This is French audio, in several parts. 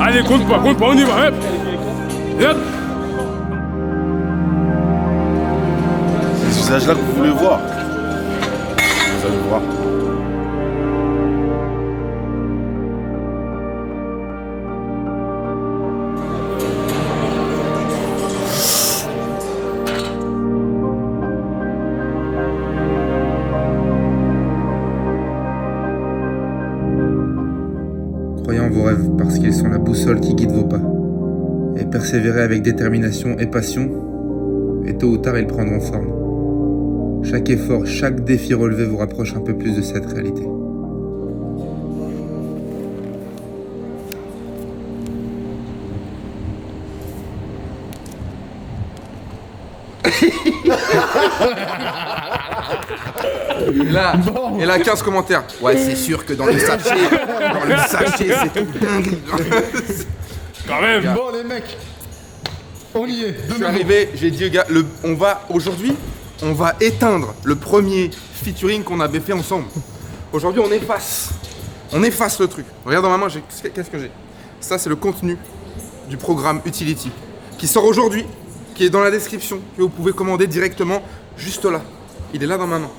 Allez, compte pas, on y va, hop. Hop. C'est ce visage-là que vous voulez voir. Vous allez voir. Croyez en vos rêves parce qu'ils sont la boussole qui guide vos pas. Et persévérez avec détermination et passion, et tôt ou tard ils prendront forme. Chaque effort, chaque défi relevé vous rapproche un peu plus de cette réalité. Et là, 15 commentaires. Ouais, c'est sûr que dans le sachet, c'est tout dingue. Quand même. Bon les mecs, on y est. Je suis arrivé, j'ai dit aux gars, aujourd'hui, on va éteindre le premier featuring qu'on avait fait ensemble. Aujourd'hui, on efface le truc. Regarde dans ma main, qu'est-ce que j'ai? Ça, c'est le contenu du programme Utility qui sort aujourd'hui, qui est dans la description, que vous pouvez commander directement juste là. Il est là dans ma main.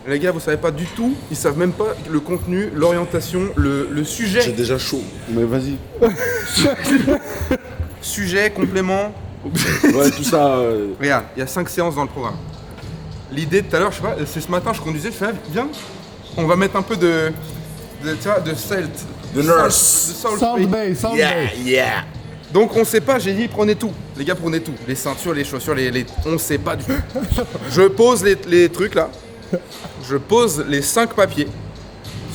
Les gars, vous savez pas du tout, ils savent même pas le contenu, l'orientation, le sujet. J'ai déjà chaud, mais vas-y. Sujet, complément. Ouais, tout ça. Regarde, il y a 5 séances dans le programme. L'idée de tout à l'heure, je sais pas, c'est ce matin, je conduisais, je fais, viens, on va mettre un peu de tu vois, de salt. De nurse. Sound Bay. Yeah. Donc on sait pas, j'ai dit prenez tout. Les gars, prenez tout. Les ceintures, les chaussures, on sait pas du tout. Je pose les trucs là. Je pose les 5 papiers.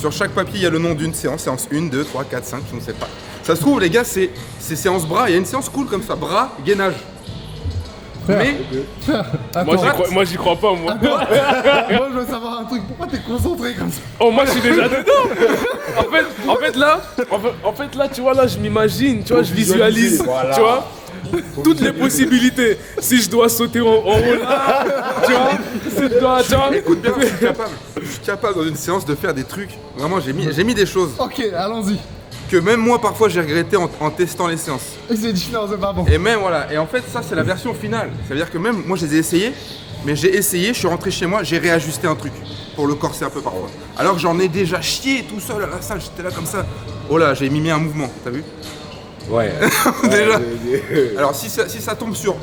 Sur chaque papier, il y a le nom d'une séance. Séance 1, 2, 3, 4, 5, je ne sais pas. Ça se trouve, les gars, c'est séance bras. Il y a une séance cool comme ça. Bras, gainage. Mais Moi, j'y crois pas, moi. Moi je veux savoir un truc, pourquoi t'es concentré comme ça? Oh, moi, je suis déjà dedans. En fait, là, tu vois, là, je m'imagine, tu vois, je visualise, Voilà. tu vois, toutes les possibilités. Si je dois sauter en haut là, tu vois, si je dois, tu vois. écoute bien, je suis capable dans une séance de faire des trucs. Vraiment, j'ai mis des choses Ok, allons-y. que même moi, parfois, j'ai regretté en testant les séances. Et c'est dit non, c'est pas bon. Et même voilà, et en fait ça c'est la version finale. Ça veut dire que même moi je les ai essayés, mais j'ai essayé, je suis rentré chez moi, j'ai réajusté un truc pour le corser un peu parfois. Alors que j'en ai déjà chié tout seul à la salle, j'étais là comme ça. Oh là, j'ai mimé un mouvement, t'as vu? Ouais. Déjà. Alors si ça tombe sur...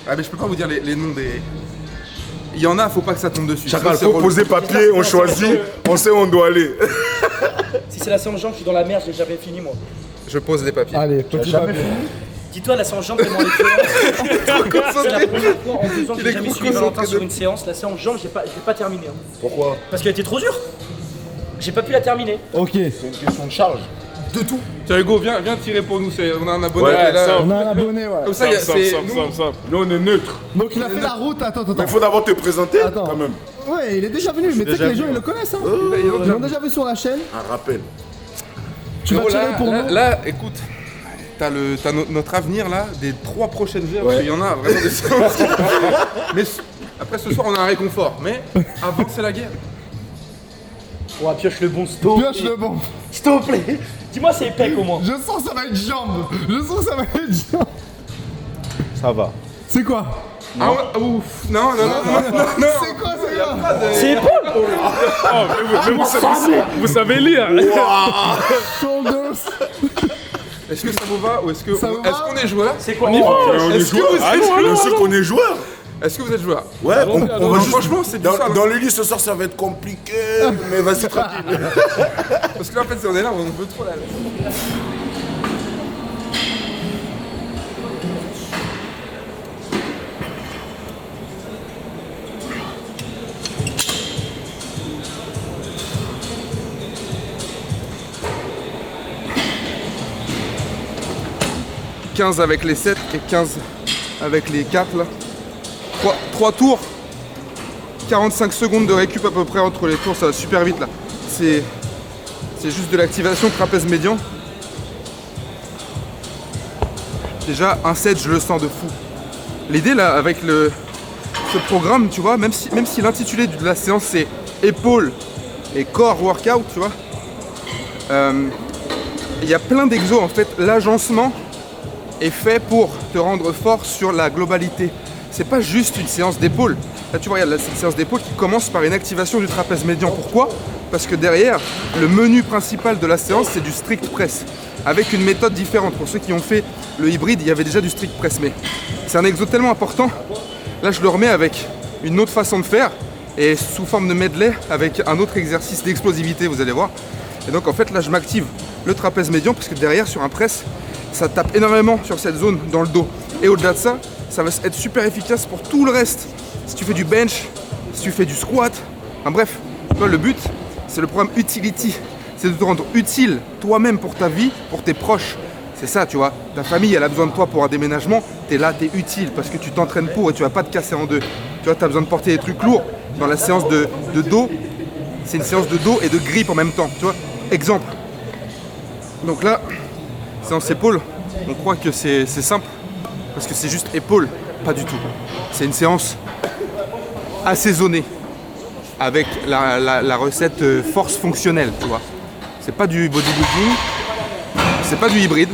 Ah mais je peux pas vous dire les noms des... Il y en a, faut pas que ça tombe dessus. Chacal, Sinon, faut c'est poser papier, on choisit, on sait où on doit aller. Si c'est la séance jambes, je suis dans la merde, j'ai jamais fini moi. Je pose les papiers. Allez, petit papier. Dis-toi, la séance jambes, comment elle est C'est la première fois en 2 ans que j'ai jamais suivi Valentin sur une séance. La séance jambes, je l'ai pas terminée. Hein. Pourquoi? Parce qu'elle était trop dure. J'ai pas pu la terminer. Ok, C'est une question de charge. De tout. Tiens Hugo, viens tirer pour nous, on a un abonné Ouais, qui est là. ça. on a un abonné, ouais. Comme ça, il y a- Simple. c'est... Nous, on est neutre. Donc il a fait la route, attends. Il faut d'abord te présenter, Attends. quand même. Ouais, il est déjà venu, mais tu sais que les gens ils le connaissent, hein. Ils l'ont déjà vu sur la chaîne. Un rappel. Tu vas Gros, tirer pour nous. là, écoute, t'as notre avenir là, des 3 prochaines heures, parce qu'il y en a vraiment des séances. Mais après ce soir, on a un réconfort. Mais avant, c'est la guerre. Ouais, pioche le bon stop. Pioche le bon. S'il te plaît. Dis-moi, c'est épais au moins. Je sens que ça va être jambes. Ça va. C'est quoi? Ah, ouf, non. C'est quoi ça? C'est épais. Oh, mais vous savez lire. Shoulders. Est-ce que ça vous va ou est-ce que Ça vous va qu'on est joueur? C'est quoi? On y va. Est-ce que vous êtes Bien joueur? sûr qu'on est joueur. Est-ce que vous êtes joueur? Ouais, on va Non, juste... franchement, c'est du Dans, sale. dans le lit ce soir, ça va être compliqué. Mais vas-y, tranquille. Parce que là, en fait, si on est là, on veut trop la... « 15 avec les 7 et 15 avec les 4 là. 3 tours, 45 secondes de récup à peu près entre les tours, ça va super vite là. C'est juste de l'activation trapèze médian. Déjà un set, je le sens de fou. L'idée là avec ce programme, tu vois, même si l'intitulé de la séance c'est épaules et corps workout, tu vois. il y a plein d'exos en fait. L'agencement est fait pour te rendre fort sur la globalité. C'est pas juste une séance d'épaule. Là tu vois, regarde, c'est une séance d'épaule qui commence par une activation du trapèze médian. Pourquoi? Parce que derrière, le menu principal de la séance, c'est du strict press. Avec une méthode différente. Pour ceux qui ont fait le hybride, il y avait déjà du strict press. Mais c'est un exo tellement important. Là, je le remets avec une autre façon de faire. Et sous forme de medley, avec un autre exercice d'explosivité, vous allez voir. Et donc en fait, là, je m'active le trapèze médian. Parce que derrière, sur un press, ça tape énormément sur cette zone dans le dos. Et au-delà de ça, ça va être super efficace pour tout le reste. Si tu fais du bench, si tu fais du squat, enfin bref, toi, le but, c'est le programme Utility. C'est de te rendre utile toi-même pour ta vie, pour tes proches. C'est ça, tu vois. Ta famille, elle a besoin de toi pour un déménagement. T'es là, t'es utile parce que tu t'entraînes pour et tu vas pas te casser en deux. Tu vois, t'as besoin de porter des trucs lourds. Dans la séance de dos, c'est une séance de dos et de grippe en même temps. Tu vois, exemple. Donc là, séance épaule, on croit que c'est simple parce que c'est juste épaule. Pas du tout. C'est une séance assaisonnée avec la recette force fonctionnelle, tu vois. C'est pas du bodybuilding, c'est pas du hybride.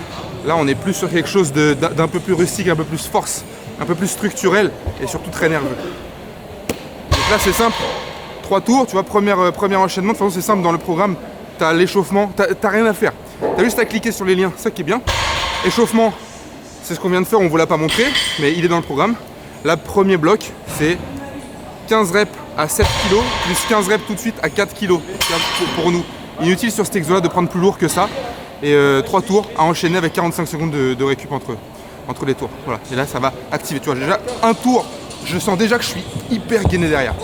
Là, on est plus sur quelque chose d'un peu plus rustique, un peu plus force, un peu plus structurel et surtout très nerveux. Donc là, c'est simple. 3 tours, tu vois, premier enchaînement. De toute façon, c'est simple dans le programme. T'as l'échauffement, t'as rien à faire. T'as juste à cliquer sur les liens, ça qui est bien. Échauffement, c'est ce qu'on vient de faire, on vous l'a pas montré, mais il est dans le programme. Là, premier bloc, c'est 15 reps à 7 kg, plus 15 reps tout de suite à 4 kg pour nous. Inutile sur cet exo-là de prendre plus lourd que ça. Et 3 tours à enchaîner avec 45 secondes de récup entre les tours. Voilà. Et là, ça va activer. Tu vois, déjà un tour, je sens déjà que je suis hyper gainé derrière. Du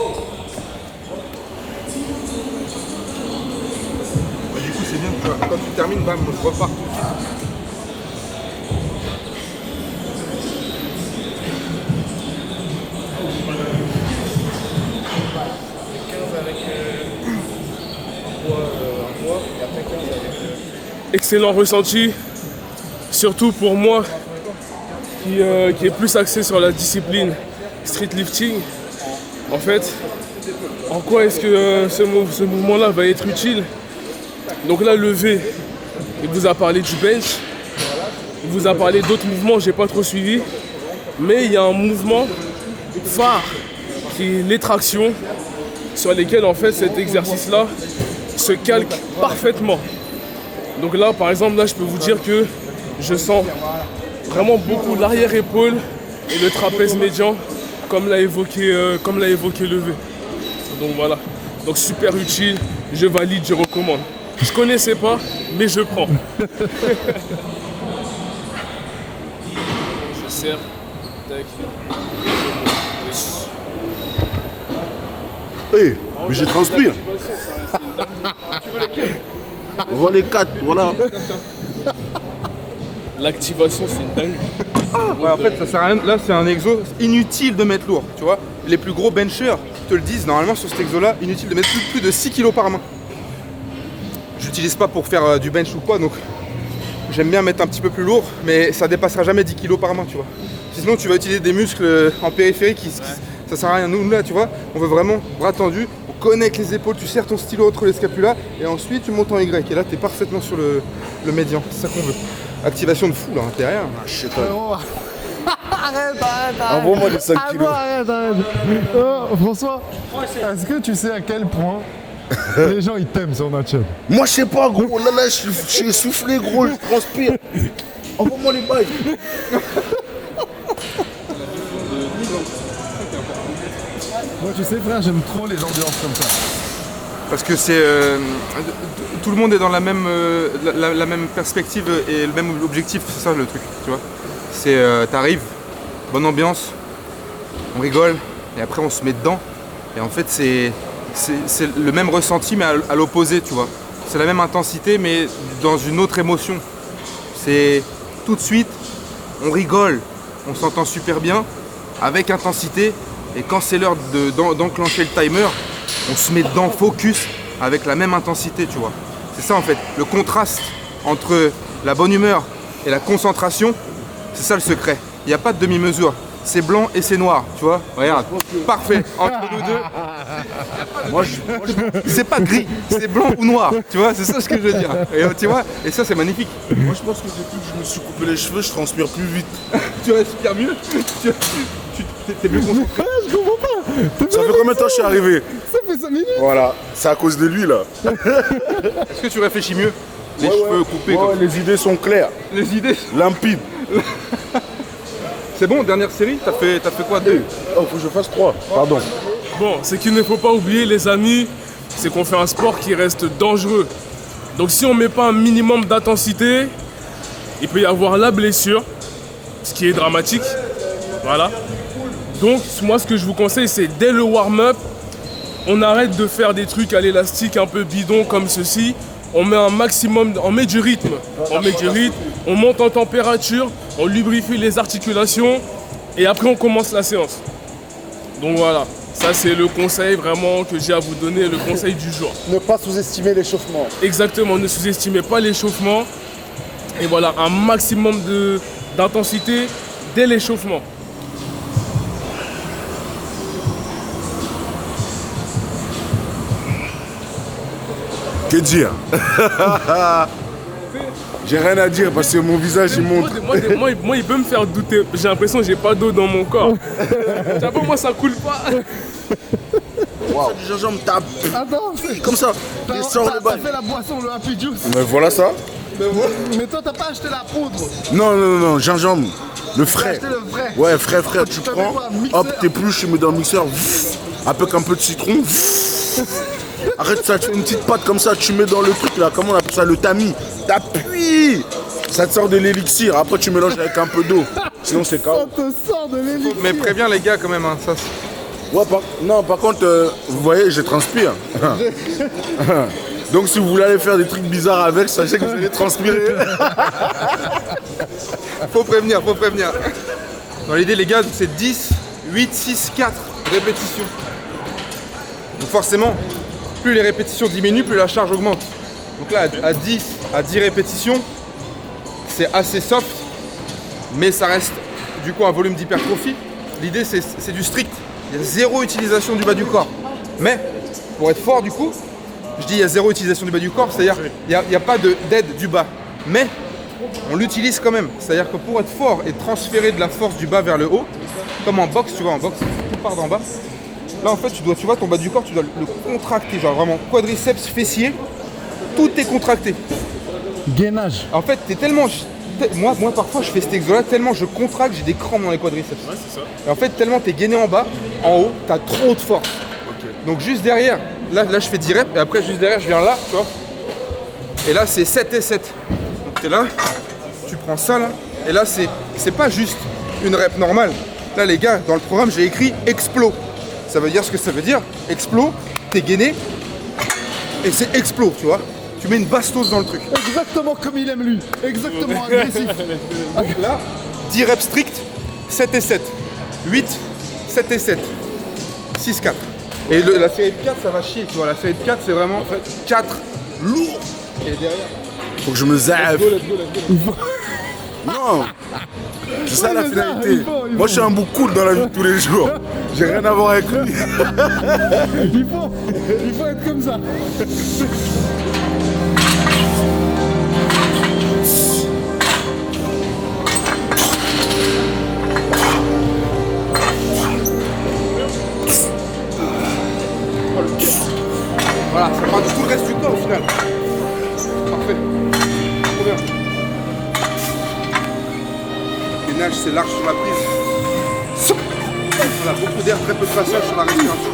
coup, c'est bien, tu vois, quand tu termines, bam, je repars tout de suite. Excellent ressenti, surtout pour moi qui est plus axé sur la discipline street lifting. En fait, en quoi est-ce que ce mouvement-là va être utile? Donc là, lever, il vous a parlé du bench, il vous a parlé d'autres mouvements, j'ai pas trop suivi, mais il y a un mouvement phare qui est les tractions, sur lesquelles en fait cet exercice-là se calque parfaitement. Donc là, par exemple, là, je peux vous dire que je sens vraiment beaucoup l'arrière-épaule et le trapèze médian, comme l'a évoqué Levé. Donc voilà, donc super utile, je valide, je recommande. Je connaissais pas, mais je prends. Je serre, tac. Hey, mais je transpire. On voit les 4, voilà. L'activation, c'est une dingue. Ouais, en fait, ça sert à rien. Là, c'est un exo inutile de mettre lourd. Tu vois, les plus gros benchers te le disent. Normalement, sur cet exo-là, inutile de mettre plus de 6 kg par main. J'utilise pas pour faire du bench ou quoi, donc j'aime bien mettre un petit peu plus lourd, mais ça dépassera jamais 10 kg par main, tu vois. Sinon, tu vas utiliser des muscles en périphérie ça sert à rien. Nous, là, tu vois, on veut vraiment bras tendus. Connecte les épaules, tu serres ton stylo entre les scapulas et ensuite tu montes en Y. Et là, tu es parfaitement sur le médian. C'est ça qu'on veut. Activation de fou là, derrière. Ah, je sais pas. Arrête. Envoie-moi les 5 kilos. Arrête. François, est-ce que tu sais à quel point les gens ils t'aiment sur notre chaîne? Moi, je sais pas, gros. Là, je suis essoufflé, gros. Je transpire. Envoie-moi les bails. Moi, tu sais, frère, j'aime trop les ambiances comme ça. Parce que c'est tout le monde est dans la même perspective et le même objectif, c'est ça le truc, tu vois. C'est t'arrives, bonne ambiance, on rigole et après on se met dedans. Et en fait c'est le même ressenti mais à l'opposé, tu vois. C'est la même intensité mais dans une autre émotion. C'est tout de suite, on rigole, on s'entend super bien avec intensité. Et quand c'est l'heure d'enclencher le timer, on se met dedans, focus, avec la même intensité, tu vois. C'est ça en fait, le contraste entre la bonne humeur et la concentration, c'est ça le secret. Il n'y a pas de demi-mesure. c'est blanc et c'est noir, tu vois. Regarde, parfait, entre nous deux. C'est pas gris, c'est blanc ou noir, tu vois, c'est ça ce que je veux dire. Et tu vois, et ça c'est magnifique. Moi, je pense que depuis que je me suis coupé les cheveux, je transpire plus vite. Tu respires mieux, t'es mieux concentré. Je comprends pas. Ça fait combien de temps que je suis arrivé? Ça fait 5 minutes. Voilà, c'est à cause de lui là. Est-ce que tu réfléchis mieux? Les cheveux coupés comme ça. Les idées sont claires, Les idées. limpides. C'est bon, dernière série, t'as fait quoi? 2? Oh, faut que je fasse 3. Pardon. Bon, ce qu'il ne faut pas oublier, les amis, c'est qu'on fait un sport qui reste dangereux. Donc si on ne met pas un minimum d'intensité, il peut y avoir la blessure, ce qui est dramatique. Voilà. Donc moi, ce que je vous conseille, c'est dès le warm-up, on arrête de faire des trucs à l'élastique un peu bidon comme ceci. On met un maximum, on met du rythme. On monte en température, on lubrifie les articulations et après on commence la séance. Donc voilà, ça c'est le conseil vraiment que j'ai à vous donner, le conseil du jour. Ne pas sous-estimer l'échauffement. Exactement, ne sous-estimez pas l'échauffement. Et voilà, un maximum d'intensité dès l'échauffement. Que dire? J'ai rien à dire parce que mon visage il montre. Moi, il peut me faire douter. J'ai l'impression que j'ai pas d'eau dans mon corps. J'avoue, moi, ça coule pas. Wow. Du gingembre tape. Attends, Comme ça. t'as Il sort le t'as bail. fait la boisson, le Happy Juice. Mais voilà ça. Mais toi, t'as pas acheté la poudre. Non, gingembre. Le frais. Acheté le vrai. Ouais, frais. Tu fais prends, quoi, mixeur? hop, t'épluches, tu mets dans le mixeur. Avec un peu de citron. Arrête ça, tu fais une petite pâte comme ça, tu mets dans le truc là, comment on appelle ça, le tamis. T'appuies. Ça te sort de l'élixir. Après, tu mélanges avec un peu d'eau. Sinon, c'est Ça KO. te sort de l'élixir. Mais préviens les gars quand même, hein, ça. Ouais, par contre, vous voyez, je transpire. Donc, si vous voulez aller faire des trucs bizarres avec, sachez que vous allez transpirer. Faut prévenir. Dans l'idée les gars, c'est 10, 8, 6, 4 répétitions. Donc forcément, plus les répétitions diminuent, plus la charge augmente. Donc là, à 10 répétitions, c'est assez soft, mais ça reste du coup un volume d'hypertrophie. L'idée c'est du strict. Il y a zéro utilisation du bas du corps. Mais pour être fort du coup, je dis il y a zéro utilisation du bas du corps, c'est-à-dire il n'y a pas d'aide du bas. Mais on l'utilise quand même. C'est-à-dire que pour être fort et transférer de la force du bas vers le haut, comme en boxe, tu vois, en boxe, tout part d'en bas. Là en fait tu vois ton bas du corps, tu dois le contracter, genre vraiment quadriceps, fessier, tout est contracté. Gainage. En fait t'es tellement... Moi parfois je fais cet exo là tellement je contracte, j'ai des crampes dans les quadriceps. Ouais, c'est ça. Et en fait tellement t'es gainé en bas, en haut, t'as trop de force. Donc juste derrière, là je fais 10 reps et après juste derrière je viens là, tu vois. Et là c'est 7 et 7. Donc t'es là, tu prends ça là, et là c'est pas juste une rep normale. Là les gars, dans le programme j'ai écrit explo. Ça veut dire ce que ça veut dire. Explo, t'es gainé et c'est explo, tu vois. Tu mets une bastos dans le truc. Exactement comme il aime lui. Exactement agressif. Donc là, 10 reps strict, 7 et 7. 8, 7 et 7. 6, 4. Et la série de 4, ça va chier, tu vois. La série de 4, c'est vraiment 4 lourds. Et derrière. Faut que je me zaffe. Non. C'est ça Oui, la mais ça, finalité. il faut. Moi, je suis un bouc cool dans la vie de tous les jours. J'ai rien à voir avec lui. Il faut être comme ça. Voilà, ça prend tout le reste du corps au final. Parfait. Trop bien. Le gainage, c'est large sur la prise. Voilà, beaucoup d'air, très peu de passage sur la respiration.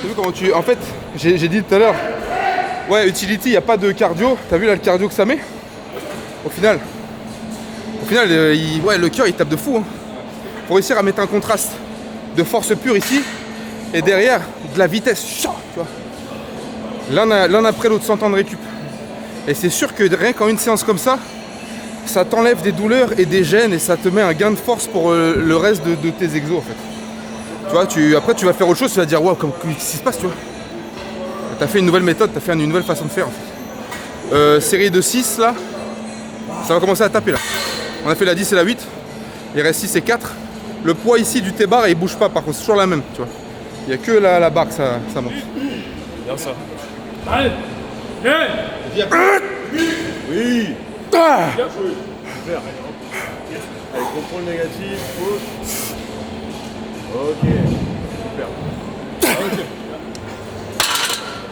T'as vu comment tu... En fait, j'ai dit tout à l'heure, ouais, utility, il n'y a pas de cardio. T'as vu là le cardio que ça met? Au final, le cœur il tape de fou. Hein. Pour réussir à mettre un contraste de force pure ici, et derrière, de la vitesse. Tu vois. L'un après l'autre, 100 ans de récup. Et c'est sûr que rien qu'en une séance comme ça, ça t'enlève des douleurs et des gênes et ça te met un gain de force pour le reste de tes exos en fait. Tu vois, après tu vas faire autre chose, tu vas dire, waouh, qu'est-ce qui se passe, tu vois. T'as fait une nouvelle méthode, t'as fait une nouvelle façon de faire. En fait. Série de 6 là, ça va commencer à taper là. On a fait la 10 et la 8, il reste 6 et 4. Le poids ici du T-bar il bouge pas, par contre c'est toujours la même, tu vois. Il n'y a que la barre que ça monte. Bien ça. Allez. Oui. Ah. Super. Allez, contrôle négatif, push. Ok. Super. Ok.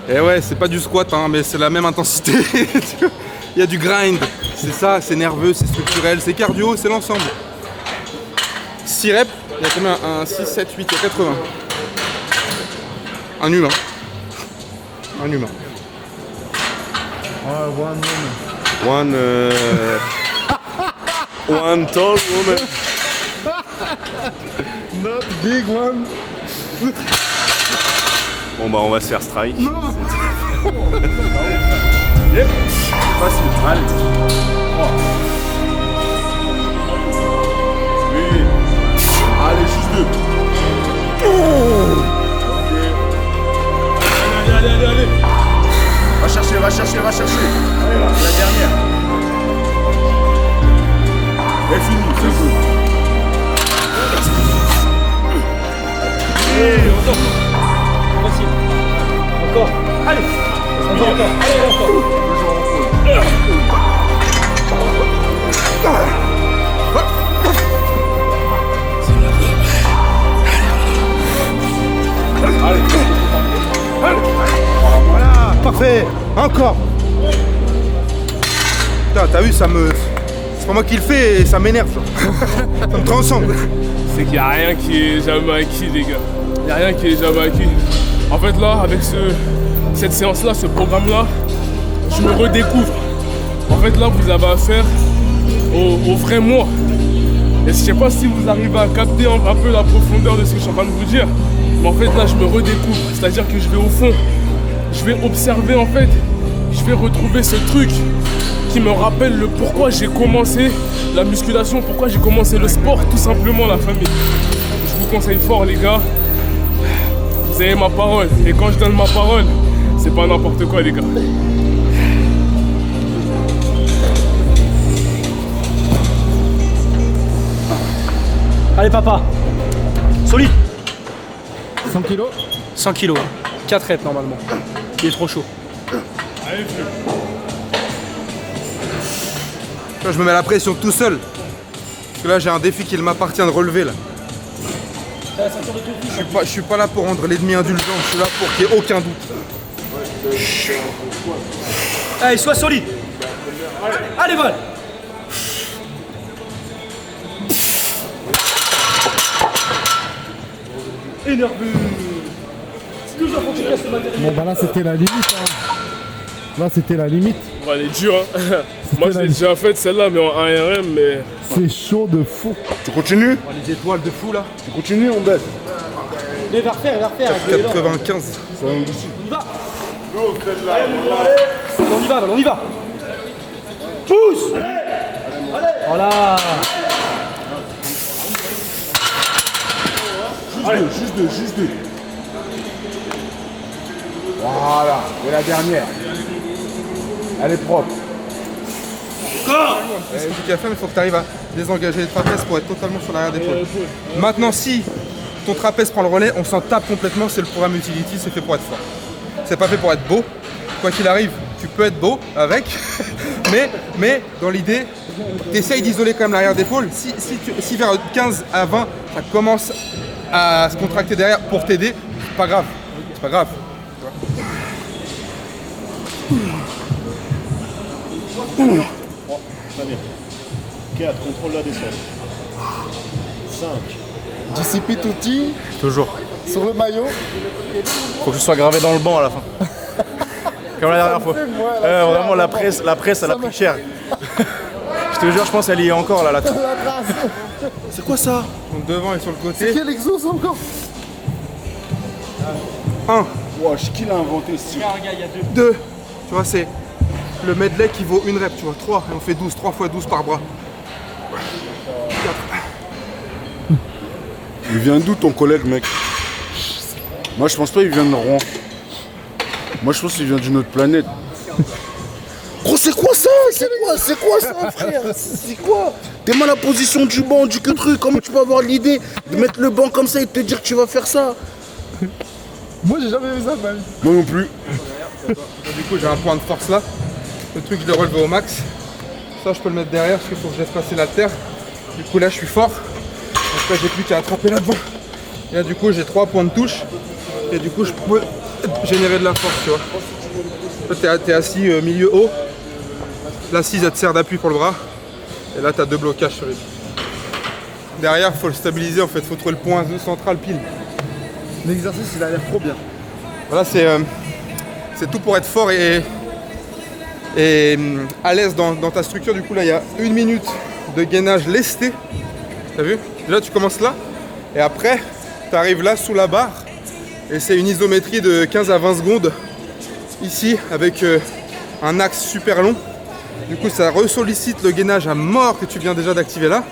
Et ouais, c'est pas du squat, hein, mais c'est la même intensité. Il y a du grind, c'est ça, c'est nerveux, c'est structurel, c'est cardio, c'est l'ensemble. 6 reps, il y a combien? 1, 6, 7, 8, il y a 80. Un humain. Un humain. One tall woman. Not big one. Bon bah on va se faire strike. Yep. Facile. Allez. 3. Oui. Allez, juste 2. Ok. Allez. Va chercher. Allez là, c'est la dernière. Et fini, c'est bon. Facile. Encore. Allez. Encore. Voilà, parfait. Encore. Putain, t'as vu, ça me... C'est pas moi qui le fais et ça m'énerve. Ça me transcende. C'est qu'il n'y a rien qui est jamais acquis, les gars. Il n'y a rien qui est jamais acquis. En fait, là, avec cette séance-là, ce programme-là, je me redécouvre. En fait, là, vous avez affaire au vrai moi. Et je sais pas si vous arrivez à capter un peu la profondeur de ce que je suis en train de vous dire. Mais en fait, là, je me redécouvre. C'est-à-dire que je vais au fond. Je vais observer, en fait. Je vais retrouver ce truc qui me rappelle le pourquoi j'ai commencé la musculation, pourquoi j'ai commencé le sport, tout simplement, la famille. Je vous conseille fort, les gars. Vous avez ma parole. Et quand je donne ma parole, c'est pas n'importe quoi, les gars. Allez, papa. Solide. 100 kilos. 100 kilos. 4 reps normalement. Il est trop chaud. Allez, vieux. Là, je me mets la pression tout seul. Parce que là, j'ai un défi qu'il m'appartient de relever là. Je suis pas là pour rendre l'ennemi indulgent, je suis là pour qu'il n'y ait aucun doute. Allez, sois solide. Allez, Val. Énervé. C'est toujours pour que tu casses le matériel. Bon bah là c'était la limite. Hein. Là c'était la limite. Bon, elle est dure, hein. Moi, je l'ai déjà faite, celle-là, mais en ARM, mais... C'est chaud de fou. Tu continues? Oh, les étoiles de fou là. Tu continues, on baisse. Il va refaire. 95. Ça va me dessus. On y va. On y va. Pousse. Voilà. Juste deux. Voilà, et la dernière. Elle est propre. C'est ce qu'il a fait, mais il faut que tu arrives à désengager les trapèzes pour être totalement sur l'arrière d'épaule. Maintenant, si ton trapèze prend le relais, on s'en tape complètement, c'est le programme Utility, c'est fait pour être fort. C'est pas fait pour être beau. Quoi qu'il arrive, tu peux être beau avec, mais dans l'idée, tu essayes d'isoler quand même l'arrière d'épaule. Si vers 15 à 20, ça commence à se contracter derrière pour t'aider, c'est pas grave. C'est pas grave. 3, très bien. 4, contrôle la descente. 5. Dissipi tutti Toujours. sur le maillot. Faut que je sois gravé dans le banc à la fin. Comme la dernière fois. Vraiment la presse elle a pris cher. Je te jure, je pense qu'elle y est encore là, la trace. C'est quoi ça? Donc devant et sur le côté. Quel exos encore? 1, Wesh, qui l'a inventé ce truc? 2, tu vois, c'est le medley qui vaut une rep, tu vois. 3, et on fait 12, 3 fois 12 par bras. 4. Il vient d'où ton collègue, mec? Moi, je pense pas qu'il vient de Rouen. Moi, je pense qu'il vient d'une autre planète. Gros, c'est quoi ça? C'est quoi ça, frère? C'est quoi? T'es mal à la position du banc, du que truc. Comment tu peux avoir l'idée de mettre le banc comme ça et de te dire que tu vas faire ça? Moi, j'ai jamais vu ça, man. Moi non plus. Du coup, j'ai un point de force là. Le truc, je le relève au max. Ça, je peux le mettre derrière parce qu'il faut que je laisse passer la terre. Du coup, là, je suis fort. Après, j'ai plus qu'à attraper là-devant. Et là, du coup, j'ai 3 points de touche. Et du coup, je peux générer de la force, tu vois. Là, t'es assis milieu haut. L'assise, elle te sert d'appui pour le bras. Et là, t'as 2 blocages sur les pieds. Derrière, il faut le stabiliser en fait. Il faut trouver le point central pile. L'exercice, il a l'air trop bien. Voilà, c'est tout pour être fort et à l'aise dans ta structure. Du coup, là, il y a 1 minute de gainage lesté. T'as vu? Déjà, tu commences là. Et après, tu arrives là sous la barre. Et c'est une isométrie de 15 à 20 secondes. Ici, avec un axe super long. Du coup, ça ressollicite le gainage à mort que tu viens déjà d'activer là.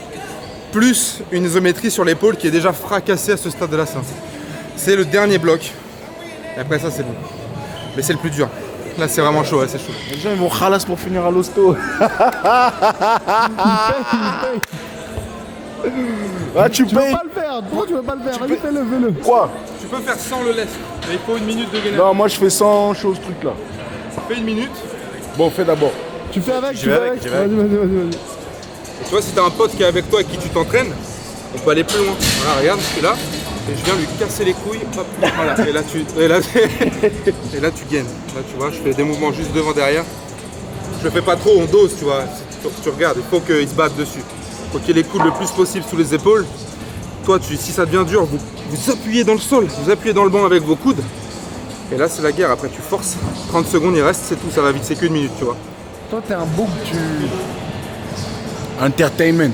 Plus une isométrie sur l'épaule qui est déjà fracassée à ce stade de la séance. C'est le dernier bloc. Et après ça, c'est bon. Mais c'est le plus dur. Là, c'est vraiment chaud, ouais, c'est chaud. Les gens, ils vont khalas pour finir à l'hosto. Ah, tu Tu veux payes. pas le faire? Pourquoi tu veux pas le faire? Vas-y, fais-le. Quoi? Tu peux faire sans le laisse, mais il faut 1 minute de gainage. Non, moi, je fais 100 choses, truc là. Fais 1 minute. Bon, fais d'abord. Tu fais avec, J'y vais avec. Vas-y. Et tu vois, si t'as un pote qui est avec toi et qui tu t'entraînes, on peut aller plus loin. Voilà, regarde, je suis là. Et je viens lui casser les couilles, hop, voilà, et là tu gagnes. Là tu vois, je fais des mouvements juste devant, derrière. Je le fais pas trop, on dose, tu vois. Tu regardes, il faut qu'il se batte dessus. Il faut qu'il y ait les coudes le plus possible sous les épaules. Toi, si ça devient dur, vous appuyez dans le sol, vous appuyez dans le banc avec vos coudes. Et là c'est la guerre, après tu forces. 30 secondes, il reste, c'est tout, ça va vite, c'est qu'1 minute, tu vois. Toi, t'es un bouc, tu... Entertainment.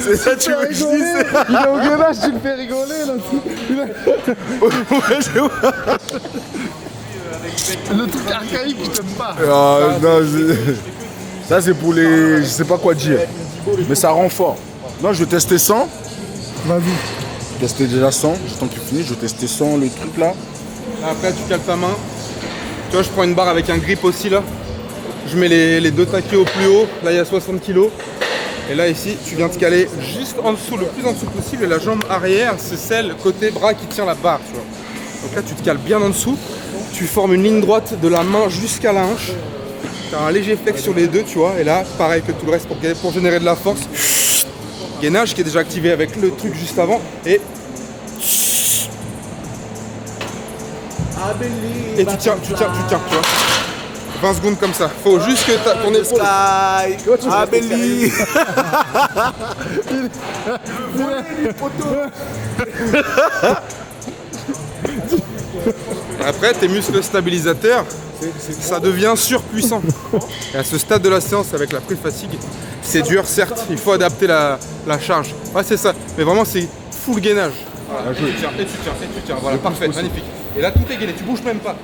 C'est ça, tu veux que je dise? Il est au gainage, tu le fais rigoler, là. Le truc archaïque, je t'aime pas. Ah, non, ça, c'est pour les. Je sais pas quoi dire. Mais ça rend fort. Non, je vais tester 100. Vas-y. Je vais tester déjà 100. Juste tant que tu finis, je vais tester 100, le truc là. Là, après tu cales ta main. Tu vois, je prends une barre avec un grip aussi là. Je mets les 2 taquets au plus haut. Là, il y a 60 kg. Et là, ici, tu viens te caler juste en dessous, le plus en dessous possible. Et la jambe arrière, c'est celle côté bras qui tient la barre, tu vois. Donc là, tu te cales bien en dessous. Tu formes une ligne droite de la main jusqu'à la hanche. Tu as un léger flex sur les deux, tu vois. Et là, pareil que tout le reste pour générer de la force. Gainage qui est déjà activé avec le truc juste avant. Et tu tiens, tu vois. 20 secondes comme ça. Faut juste que ton épaule. Abelli. Après, tes muscles stabilisateurs, ça devient surpuissant. Et à ce stade de la séance, avec la prise fatigue, c'est dur, certes. Il faut adapter la charge. Ouais, c'est ça. Mais vraiment, c'est full gainage. Voilà. Et tu tiens. Voilà, parfait, magnifique. Et là, tout est gainé. Tu bouges même pas.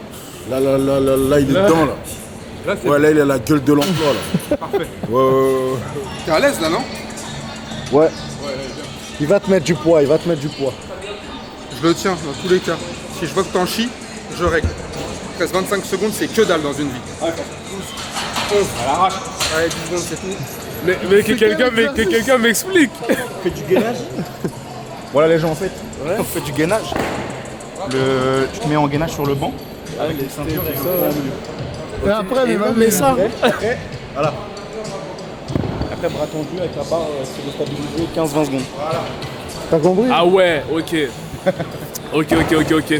Là, il est dedans là. Là, c'est Ouais, là, il a la gueule de l'emploi là. parfait. Ouais. T'es à l'aise là, non? Ouais. Il va te mettre du poids, Je le tiens dans tous les cas. Si je vois que t'en chies, je règle. Il reste 25 secondes, c'est que dalle dans une vie. 11. À l'arrache. Allez, 10 secondes, c'est tout. Mais que quelqu'un m'explique. Fais du gainage. Voilà les gens en fait. On fait du gainage. Tu te mets en gainage sur le banc. Avec les ceintures et Et après, Mais ça. Voilà. Après bras tendus avec la barre sur le stabiliser 15-20 secondes. t'as compris? Ah ouais, ok. Ok,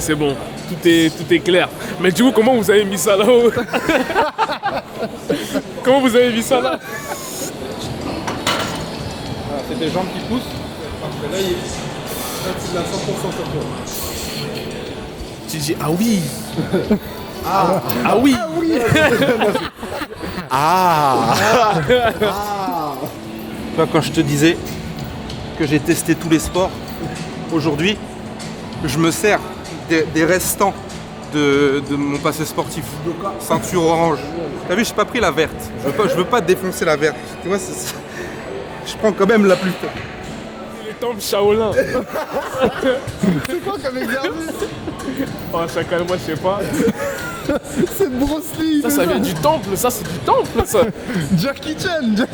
c'est bon. Tout est clair. Mais du coup, comment vous avez mis ça là-haut? Comment vous avez mis ça là? Voilà, c'est tes jambes qui poussent. Parfait. Là, tu l'as 100% sur toi. Tu dis ah oui. Ah oui. Toi, quand je te disais que j'ai testé tous les sports, aujourd'hui, je me sers des restants de mon passé sportif. Ceinture orange. T'as vu, j'ai pas pris la verte. Je veux pas défoncer la verte. Tu vois, je prends quand même la plus forte. temple Shaolin. C'est quoi comme exercice? Oh, chacun, moi, je sais pas. C'est Bruce Lee. Ça vient du temple, ça, c'est du temple, ça. Jackie Chan.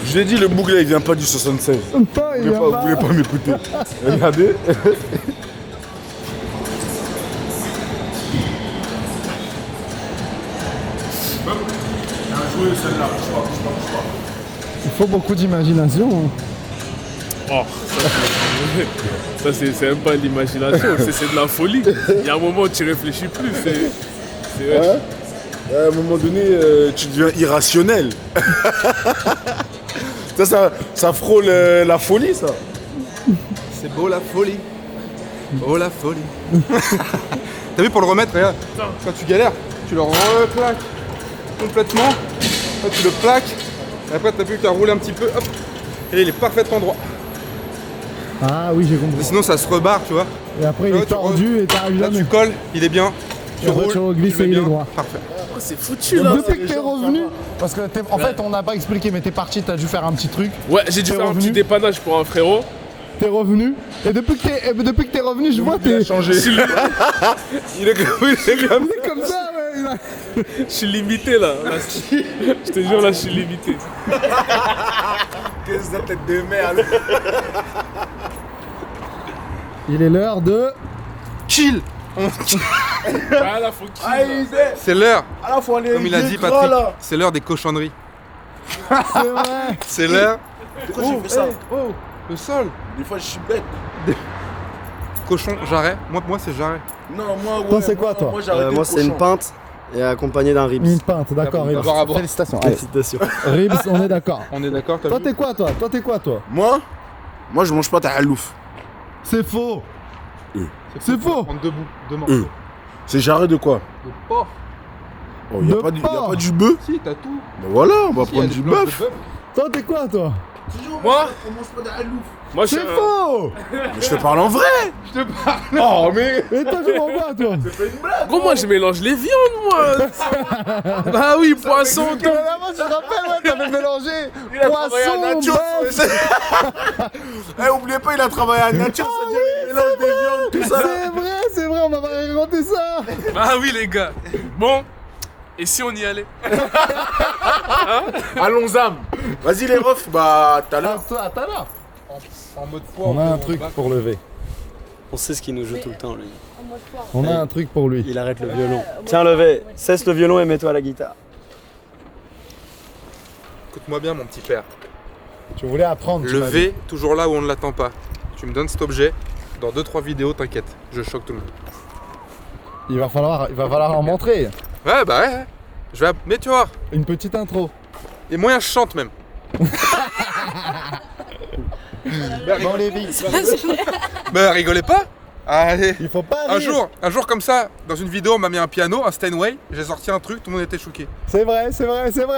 Je l'ai dit, le bougla il vient pas du 76. Non, il Vous vient voulez pas. pas, vous voulez pas m'écouter. Regardez. Il faut beaucoup d'imagination. Oh, ça, c'est même pas l'imagination, c'est de la folie. Il y a un moment où tu réfléchis plus. Ouais. À un moment donné, tu deviens irrationnel. ça frôle la folie, ça. C'est beau la folie. Oh la folie. T'as vu pour le remettre, regarde. Quand tu galères, tu le replaques complètement. Là, tu le plaques. Et après, t'as plus qu'à rouler un petit peu. Hop. Et il est parfaitement droit. Ah oui, j'ai compris. Mais sinon, ça se rebarre, tu vois. Et après, il Là, est tu tordu et t'arrives Là, jamais. tu colles, il est bien. Tu Et après, roules, tu reglisses tu le et mets il est bien. droit. Parfait. Oh, c'est foutu, là. Depuis que t'es revenu, parce que en fait, on n'a pas expliqué, mais t'es parti, t'as dû faire un petit truc. Ouais, j'ai dû T'es faire un revenu. petit dépannage pour un frérot. T'es revenu. Et depuis que t'es revenu, je vois, t'es Changé. Il est comme comme ça, ouais. Je suis limité, là. Je te jure, là, je suis limité. Qu'est-ce que ça, tête de merde. Il est l'heure de. Chill. Ah, là, faut qu'il. C'est l'heure. Ah là, faut aller. Comme il a dit Patrick, c'est l'heure des cochonneries. C'est vrai. C'est l'heure. Pourquoi j'ai fait ça? Le sol. Des fois, je suis bête. Cochon, jarret. Moi c'est jarret. Non, moi, ouais. Toi, c'est quoi, toi? Moi, j'ai arrêté Moi, le c'est une cochon. pinte et accompagnée d'un ribs. Une pinte, d'accord. Ribs. Bravo, bravo. Félicitations. Allez. Félicitations. Ribs, on est d'accord. On est d'accord, t'as Toi, vu t'es quoi, toi? Toi, t'es quoi, toi? Moi, je mange pas ta halouf. C'est faux. C'est faux. Prendre debout, deux morceaux. C'est jarret de quoi? De porc. Oh, y a De pas du porc. bœuf? Si, t'as tout. Ben voilà, on va Si, y a prendre des du blancs de bœuf. Toi, t'es quoi, toi? Moi, On mange pas de halouf. moi, je suis C'est faux. Mais je te parle en vrai. Oh, mais. Et toi, tu manges quoi, toi? Gros, moi, je mélange les viandes, moi. Bah oui, poisson, tout. Dernièrement, tu te rappelles, ouais, t'avais mélangé travaillé à poisson, nature. bœuf. Eh, oubliez pas, il a travaillé à nature, c'est-à-dire il mélange des viandes, tout ça. C'est vrai, on m'a pas raconté ça. Bah oui, les gars. Bon, et si on y allait? Allons-y. Vas-y, les refs, bah, t'as l'heure. Attends là. En mode poids. On a un truc pour lever. On sait ce qu'il nous joue tout le temps, lui. On a un truc pour lui. Il arrête le violon. Tiens, levé. Cesse le violon et mets-toi à la guitare. Écoute-moi bien, mon petit père. Tu voulais apprendre. tu m'as dit. Lever, toujours là où on ne l'attend pas. Tu me donnes cet objet. Dans 2-3 vidéos, t'inquiète. Je choque tout le monde. Il va falloir en montrer. Ouais, bah ouais. Je vais. Mais tu vois, Une petite intro. et moyen, je chante même. Bon, les vies. Bah, rigolez pas. Allez. Il faut pas Un rire. jour comme ça, dans une vidéo, on m'a mis un piano, un Steinway. J'ai sorti un truc, tout le monde était choqué. C'est vrai.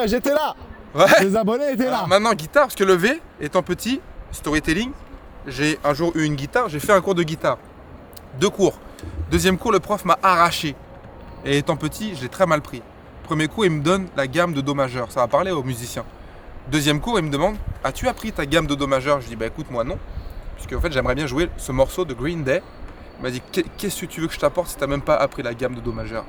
J'étais là. Ouais. Les abonnés étaient là. Alors maintenant, guitare, parce que levé, étant petit, storytelling, j'ai un jour eu une guitare, j'ai fait un cours de guitare. 2 cours. Deuxième cours, le prof m'a arraché. Et étant petit, je l'ai très mal pris. Premier cours, il me donne la gamme de Do majeur. Ça va parler aux musiciens. Deuxième cours, il me demande, as-tu appris ta gamme de Do majeur? Je dis, bah écoute, moi non. Puisque en fait, j'aimerais bien jouer ce morceau de Green Day. Il m'a dit, qu'est-ce que tu veux que je t'apporte si t'as même pas appris la gamme de Do majeur?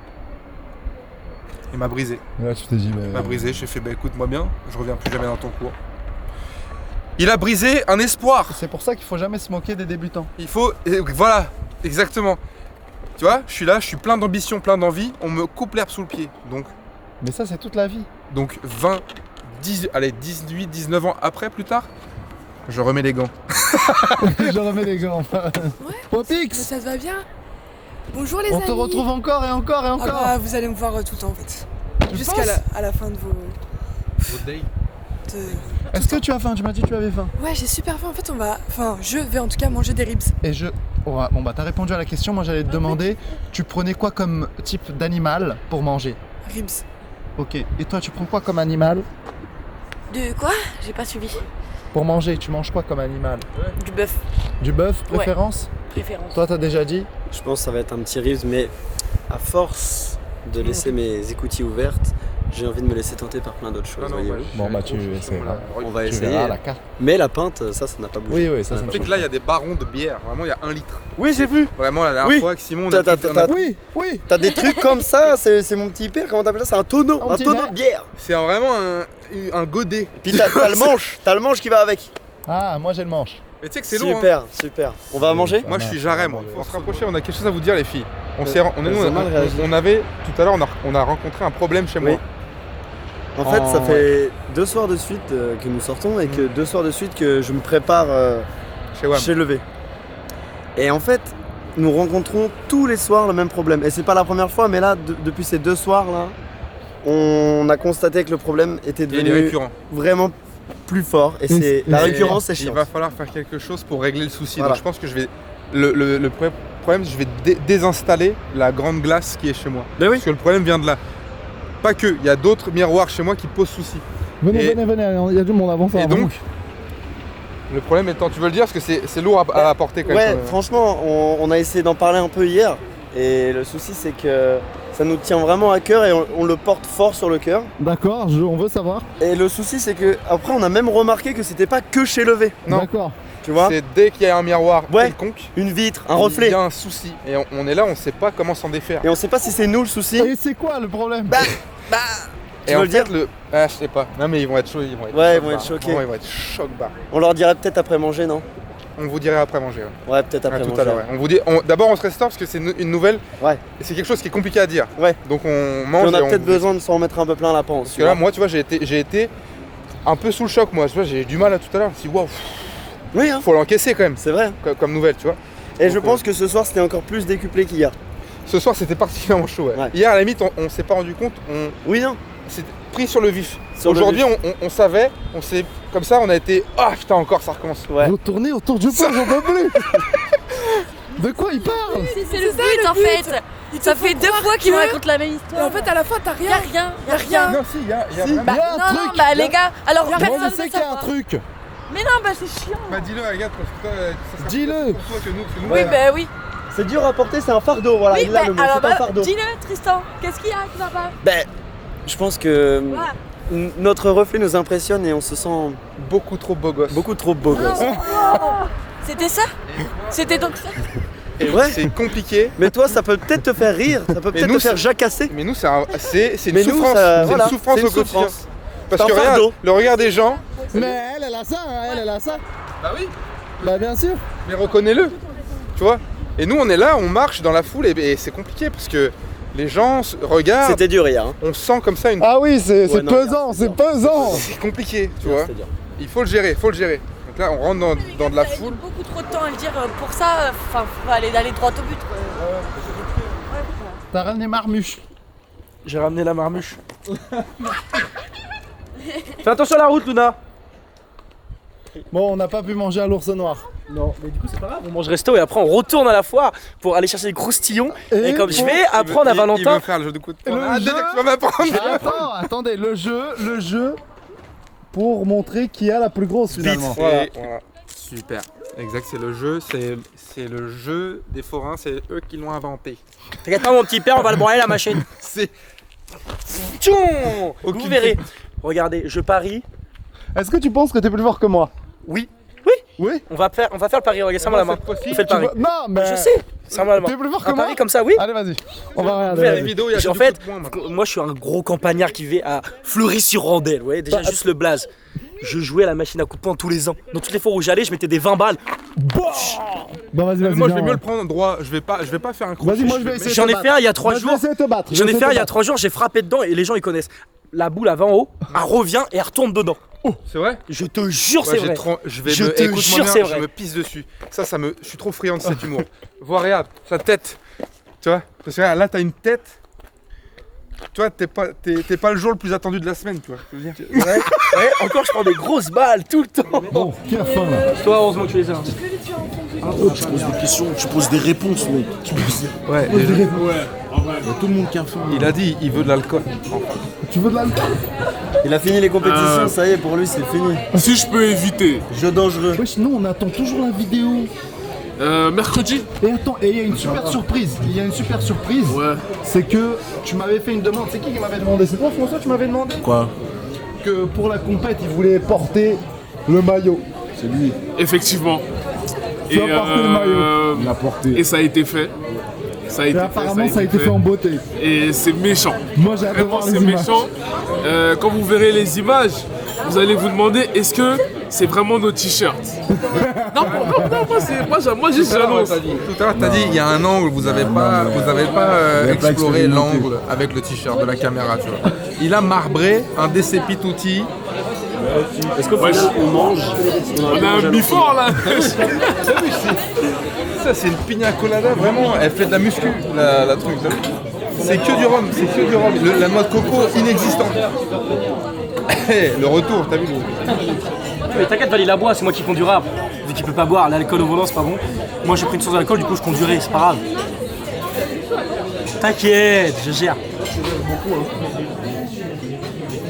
Il m'a brisé. Là, tu t'es dit, mais. Il m'a brisé, j'ai fait, bah écoute-moi bien, je reviens plus jamais dans ton cours. Il a brisé un espoir. C'est pour ça qu'il faut jamais se moquer des débutants. Il faut. Voilà, exactement. Tu vois, je suis là, je suis plein d'ambition, plein d'envie, on me coupe l'herbe sous le pied. Mais ça, c'est toute la vie. Donc 18, 19 ans après, plus tard, je remets les gants. Je remets les gants. Popix, Ça te va bien? Bonjour les on amis. te retrouve encore et encore et Ah encore. bah, vous allez me voir tout le temps en fait. Tu Jusqu'à penses à la fin de vos... Est-ce que tu as faim? Tu m'as dit que tu avais faim. Ouais, j'ai super faim. En fait, je vais en tout cas manger des ribs. Et bon bah t'as répondu à la question, moi j'allais te demander, tu prenais quoi comme type d'animal pour manger? Ribs. Ok, et toi tu prends quoi comme animal De quoi? J'ai pas suivi. pour manger? Tu manges quoi comme animal? Du bœuf. Du bœuf, préférence? Préférence. Toi t'as déjà dit? Je pense que ça va être un petit ribs, mais à force de laisser mes écoutilles ouvertes, j'ai envie de me laisser tenter par plein d'autres choses. voyez-vous. Bon, bah, tu essaieras. On va Tu essayer. verras la carte. Mais la pinte, ça n'a pas bougé. Oui, ça n'a ne pas Tu sais que là, il y a des barons de bière. Vraiment, il y a 1 litre. Oui, j'ai vu. Vraiment, la dernière Oui. fois que Simon... Oui. T'as des trucs comme ça, c'est mon petit père, comment t'appelles ça? C'est un tonneau, un tonneau de bière. C'est vraiment un godet. Puis t'as le manche qui va avec. Ah, moi j'ai le manche. Mais tu sais que c'est lourd. Super, super. On va manger? Moi, je suis jarret, moi. Faut se rapprocher, on a quelque chose à vous dire, les filles. On avait, tout à l'heure, on a rencontré un problème chez moi. En fait, ça fait 2 soirs de suite que nous sortons et que 2 soirs de suite que je me prépare chez Levé. Et en fait, nous rencontrons tous les soirs le même problème. Et c'est pas la première fois, mais là, depuis ces 2 soirs là, on a constaté que le problème était devenu vraiment plus fort. Et c'est la récurrence, c'est chiant. Il va falloir faire quelque chose pour régler le souci. Voilà. Donc je pense que je vais le problème, je vais désinstaller la grande glace qui est chez moi. Ben oui. Parce que le problème vient de là. Pas que, il y a d'autres miroirs chez moi qui posent souci. Venez, il y a du monde avant ça. Et donc, le problème étant, tu veux le dire, parce que c'est lourd à apporter quand même. Ouais, franchement, on a essayé d'en parler un peu hier. Et le souci, c'est que ça nous tient vraiment à cœur et on le porte fort sur le cœur. D'accord, on veut savoir. Et le souci, c'est que après, on a même remarqué que c'était pas que chez Levé. Non. D'accord. Tu vois, c'est dès qu'il y a un miroir quelconque, une vitre, un reflet. Il y a un souci. Et on est là, on sait pas comment s'en défaire. Et on sait pas si c'est nous le souci. Et c'est quoi le problème? Tu veux le dire Ah, je sais pas. Non, mais ils vont être chauds. Ils vont être choqués. Ils vont être choc bas. On leur dirait peut-être après manger, non? On vous dirait après manger. Ouais, peut-être après manger. Tout à l'heure. On vous dit. D'abord, on se restaure parce que c'est une nouvelle. Ouais. Et c'est quelque chose qui est compliqué à dire. Ouais. Donc on mange. Et on a peut-être besoin de s'en remettre un peu plein la panse. Parce que là, moi, tu vois, j'ai été un peu sous le choc. Moi, tu vois, j'ai eu du mal à tout à l'heure. Je me suis dit, waouh. Oui, hein. Faut l'encaisser quand même. C'est vrai. Comme nouvelle, tu vois. Et je pense que ce soir, c'était encore plus décuplé qu'hier. Ce soir, c'était particulièrement chaud. Ouais. Hier, à la limite, on s'est pas rendu compte. Oui, non. C'est pris sur le vif. Aujourd'hui, on savait, on s'est comme ça, on a été ah putain encore ça recommence. Ouais. Vous tournez autour du pot, j'en peux plus. De quoi il parle? C'est le but en fait. Ça fait 2 fois qu'il me raconte la même histoire. Et en fait, à la fin, t'as rien. Y'a rien. Non, si, y a vraiment un truc. Bah les gars, alors moi personne je sais ne qu'il y a un truc. Mais non, bah c'est chiant. Bah dis-le, regarde, parce que toi, dis-le. Pour toi que nous, Oui, bah oui. C'est dur à porter, c'est un fardeau, voilà. Oui, Il a le mot, alors c'est un fardeau. dis-le, Tristan. Qu'est-ce qu'il y a qui va pas? Ben, je pense que notre reflet nous impressionne et on se sent beaucoup trop beau gosse. Beaucoup trop beau gosse. C'était ça? C'était donc ça? Et ouais, c'est compliqué. Mais toi, ça peut peut-être te faire rire, ça peut peut-être te faire jacasser. Mais nous, c'est une souffrance. C'est une souffrance au quotidien. Parce que regarde, le regard des gens. Mais elle a ça, elle a ça. Bah oui. Bah bien sûr. Mais reconnais-le. Tu vois. Et nous, on est là, on marche dans la foule et c'est compliqué parce que les gens regardent. C'était dur hier. Hein. On sent comme ça une. Ah oui, c'est pesant, c'est pesant. C'est compliqué, tu vois. Il faut le gérer, Donc là, on rentre dans de la foule. Beaucoup trop de temps à le dire pour ça. Enfin, faut aller droit au but. T'as ramené Marmuche. J'ai ramené la marmuche. Fais attention à la route, Luna. Bon, on n'a pas pu manger à l'ours noir. Non, mais du coup c'est pas grave, on mange resto et après on retourne à la foire pour aller chercher des croustillons. Et comme je vais apprendre à Valentin. Il veut faire le jeu de coup de poing. Ah, déjà que tu vas m'apprendre. Attendez, le jeu pour montrer qui a la plus grosse finalement. Voilà. Super. Exact, c'est le jeu, c'est le jeu des forains, c'est eux qui l'ont inventé. T'inquiète pas mon petit père, on va le branler la machine. C'est. Tchon. Vous verrez. Regardez, je parie. Est-ce que tu penses que t'es plus fort que moi? Oui. Oui. On va faire le pari, regarde, serre-moi la main. On fait le pari. Non, mais. Je sais, serre-moi la main. T'es plus fort que un moi? pari comme ça, oui. Allez, vas-y. On va regarder. Faire les vidéos, il y a en fait, moi je suis un gros campagnard qui vit à Fleury-sur-Randelle. Vous voyez, déjà juste le blaze. Je jouais à la machine à coups de poing tous les ans. Dans toutes les fois où j'allais, je mettais des 20 balles. Bon, vas-y. Moi, je vais mieux le prendre droit. Je vais pas faire un crochet. Vas-y, moi je vais essayer. J'en ai fait un il y a 3 jours. J'en ai fait un il y a 3 jours, j'ai frappé dedans et les gens ils connaissent. La boule elle va en haut, elle revient et elle retourne dedans. Oh, c'est vrai? Je te jure, c'est vrai. Je me pisse dessus. Je suis trop friand de cet humour. Vois, regarde, sa tête. Tu vois? Parce que là, t'as une tête. Toi, t'es pas le jour le plus attendu de la semaine, tu vois. Je veux dire. Ouais, encore je prends des grosses balles tout le temps. Bon, qui a faim là? Toi, heureusement que tu les as. Oh, tu poses des questions, tu poses des réponses, mec. Ouais, il y a tout le monde qui a faim. Il a dit, il veut de l'alcool. Tu veux de l'alcool? Il a fini les compétitions, ça y est, pour lui c'est fini. Si je peux éviter. Jeu dangereux. Wesh, nous on attend toujours la vidéo. Mercredi. Et attends, et il y a une super surprise. Ouais. C'est que tu m'avais fait une demande. C'est qui m'avait demandé? C'est toi, François, tu m'avais demandé? Quoi? Que pour la compète, il voulait porter le maillot. C'est lui. Effectivement. Tu as porté le maillot. Il l'a porté. Et ça a été fait. Ça a été Et apparemment, ça a été fait en beauté. Et c'est méchant. Moi, j'ai hâte de Vraiment, voir les c'est images. méchant. Quand vous verrez les images, vous allez vous demander est-ce que c'est vraiment nos t-shirts? Non, moi juste j'annonce. Tout à l'heure, t'as dit il y a un angle, vous avez pas exploré l'angle avec le t-shirt de la caméra, tu vois. Il a marbré un décépituti. Est-ce qu'au final, on mange? On a un bifort là. Ça, c'est une pina colada, vraiment. Elle fait de la muscu, la truc. C'est que du rhum, la noix de coco inexistante. Le retour, t'as vu Mais t'inquiète, Valérie la boit, c'est moi qui conduira. Vu qu'il peut pas boire, l'alcool au volant c'est pas bon. Moi j'ai pris une source d'alcool, du coup je conduirai, c'est pas grave. T'inquiète, je gère.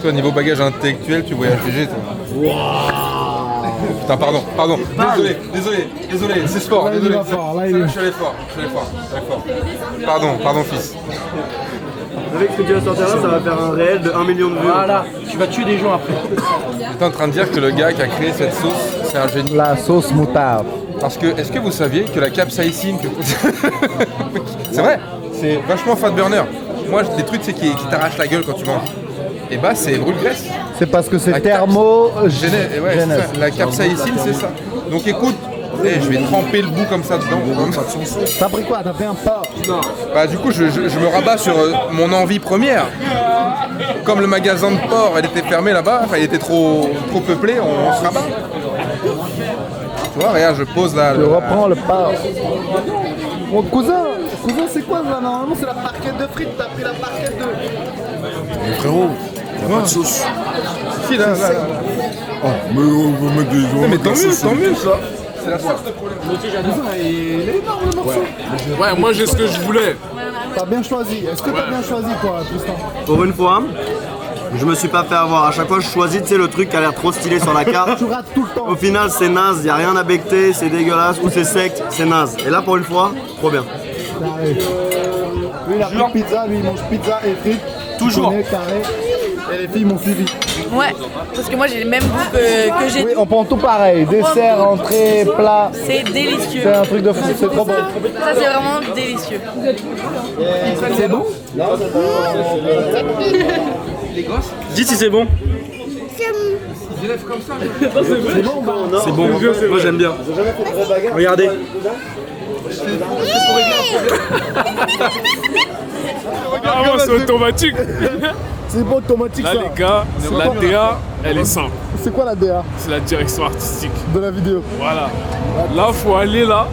Toi, niveau bagage intellectuel, tu voyages léger, toi. Putain, pardon. Désolé, c'est sport, Là, il désolé. va fort, là, il est- Je suis allé fort. Pardon, fils. Avec ce que tu vas sortir là, ça va faire un réel de 1 million de vues. Voilà, tu vas tuer des gens après. T'es en train de dire que le gars qui a créé cette sauce, c'est un génie. La sauce moutarde. Parce que, est-ce que vous saviez que la capsaïcine, c'est vrai, c'est vachement fat burner. Moi, des trucs c'est qui t'arrachent la gueule quand tu manges. Et bah, c'est brûle-graisse. C'est parce que c'est La thermogénèse. Ouais, c'est ça. La capsaïcine, c'est ça. Donc écoute, je vais tremper le bout comme ça dedans. T'as pris quoi? T'as pris un porc? Bah du coup, je me rabats sur mon envie première. Comme le magasin de porc, elle était fermée là-bas, enfin il était trop peuplé, on se rabat. Tu vois, regarde, je pose là. Je reprends le porc. Mon cousin, c'est quoi là? Normalement, c'est la barquette de frites. T'as pris la barquette de... Mais frérot, il n'y a pas de sauce. Si, là. Oh, mais on va mettre des... Mais tant mieux ça. C'est la sauce. Il est énorme le morceau. Ouais, moi j'ai ce que je voulais. T'as bien choisi. Est-ce que t'as bien choisi, toi, Tristan? Pour une fois, je me suis pas fait avoir. À chaque fois, je choisis, tu sais, le truc qui a l'air trop stylé sur la carte. Tu rates tout le temps. Au final, c'est naze, y a rien à becter, c'est dégueulasse, ou c'est sec, c'est naze. Et là, pour une fois, trop bien. Carré. Lui, il a pris pizza, lui, il mange pizza et frites. Toujours. Tu connais, carré. Et les filles m'ont suivi. Ouais, parce que moi j'ai le même goût que j'ai. Oui, on prend tout pareil. Dessert, entrée, plat. C'est délicieux. C'est un truc de fou, c'est trop bon. Ça c'est vraiment délicieux. C'est bon? Dis si c'est bon. C'est bon, bah. C'est bon, moi j'aime bien. Regardez. Ah, c'est automatique. C'est bon, automatique, Là ça. les gars, la DA, elle est simple. C'est quoi la DA C'est la direction artistique. de la vidéo? Voilà. Là, faut aller là.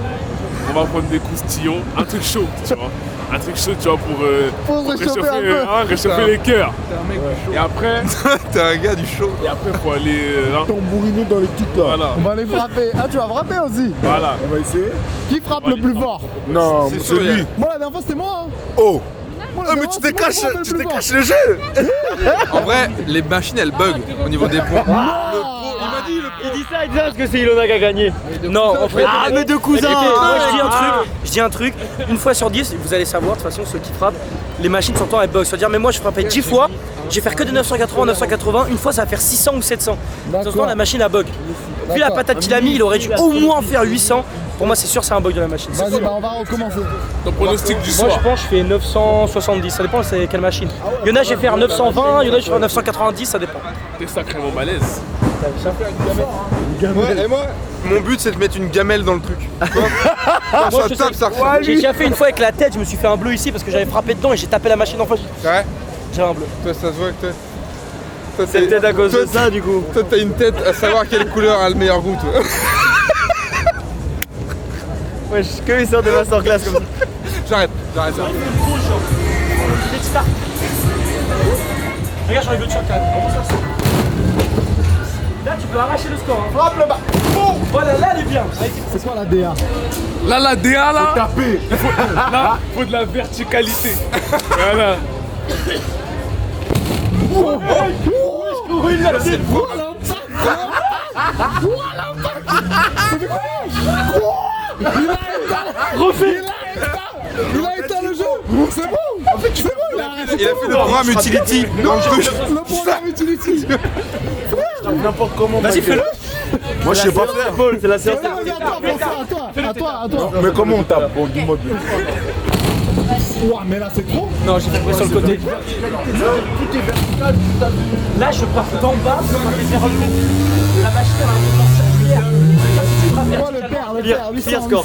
On va prendre des croustillons. Un truc chaud, tu vois. Un truc chaud, tu vois, pour réchauffer un peu. réchauffer les cœurs. Et après, T'es un gars du show. faut aller là. Tambouriner dans les titres là. Voilà. On va les frapper. Ah, tu vas frapper aussi? Voilà. On va essayer. Qui frappe le plus fort? Non, C'est c'est sûr, lui. Moi, la dernière fois, c'était moi. Hein. Oh. Moi, la Ah, mais dernière tu fois, t'es c'est moi caché, qui frappe le tu plus t'es fort. caché le jeu. En vrai, les machines elles bug au niveau des points. Il dit ça parce que c'est Ilona qui a gagné. Non, en fait. Ah, mais deux cousins. Moi je dis un truc, une fois sur 10, vous allez savoir, de toute façon, ceux qui frappent, les machines sont en temps elles bug. C'est-à-dire, mais moi je frappais 10 fois, je vais faire que de 980, 980, une fois ça va faire 600 ou 700. De toute façon, la machine a bug. Vu la patate qu'il a mis, il aurait dû au moins faire 800. Pour moi, c'est sûr, c'est un bug de la machine. Vas-y, bah on va recommencer. Ton pronostic du Moi soir. je pense que je fais 970, ça dépend c'est quelle machine. Il y en a je vais faire 920, il y en a je vais faire 990, ça dépend. T'es sacrément balèze. Ouais, et moi, mon but c'est de mettre une gamelle dans le truc. Quand Moi, ça je tape, sais- ça refait. J'ai déjà fait une fois avec la tête, je me suis fait un bleu ici parce que j'avais frappé dedans et j'ai tapé la machine en face. Ouais, J'ai un bleu. toi ça se voit que toi. C'est peut-être à cause de ça, du coup. Toi t'as une tête à savoir quelle couleur a le meilleur goût, toi. Ouais, je suis que il sort de masterclass comme ça. J'arrête. Regarde, j'en ai vu de choc là. Là, tu peux arracher le score. Hein. Frappe le bas. Voilà, là, elle est bien. C'est quoi la DA? Là, la DA, là, Tapé. là, faut de la verticalité. Voilà. Il l'a dit. Refais. Il a éteint le jeu. C'est bon. En fait, c'est bon. Il a arrêté. Il a fait le programme Utility dans le truc. Le programme Utility. N'importe comment. Vas-y, fais-le. Moi, je sais pas faire. C'est la séance. À toi. Mais comment on tape? Bon, dis-moi bien. Ouah, mais là, c'est trop. Non, j'ai fait sur le côté. Là, je pars d'en bas pour les faire relever. La machine, elle a un mouvement circulaire. Oh, le père. Pire score.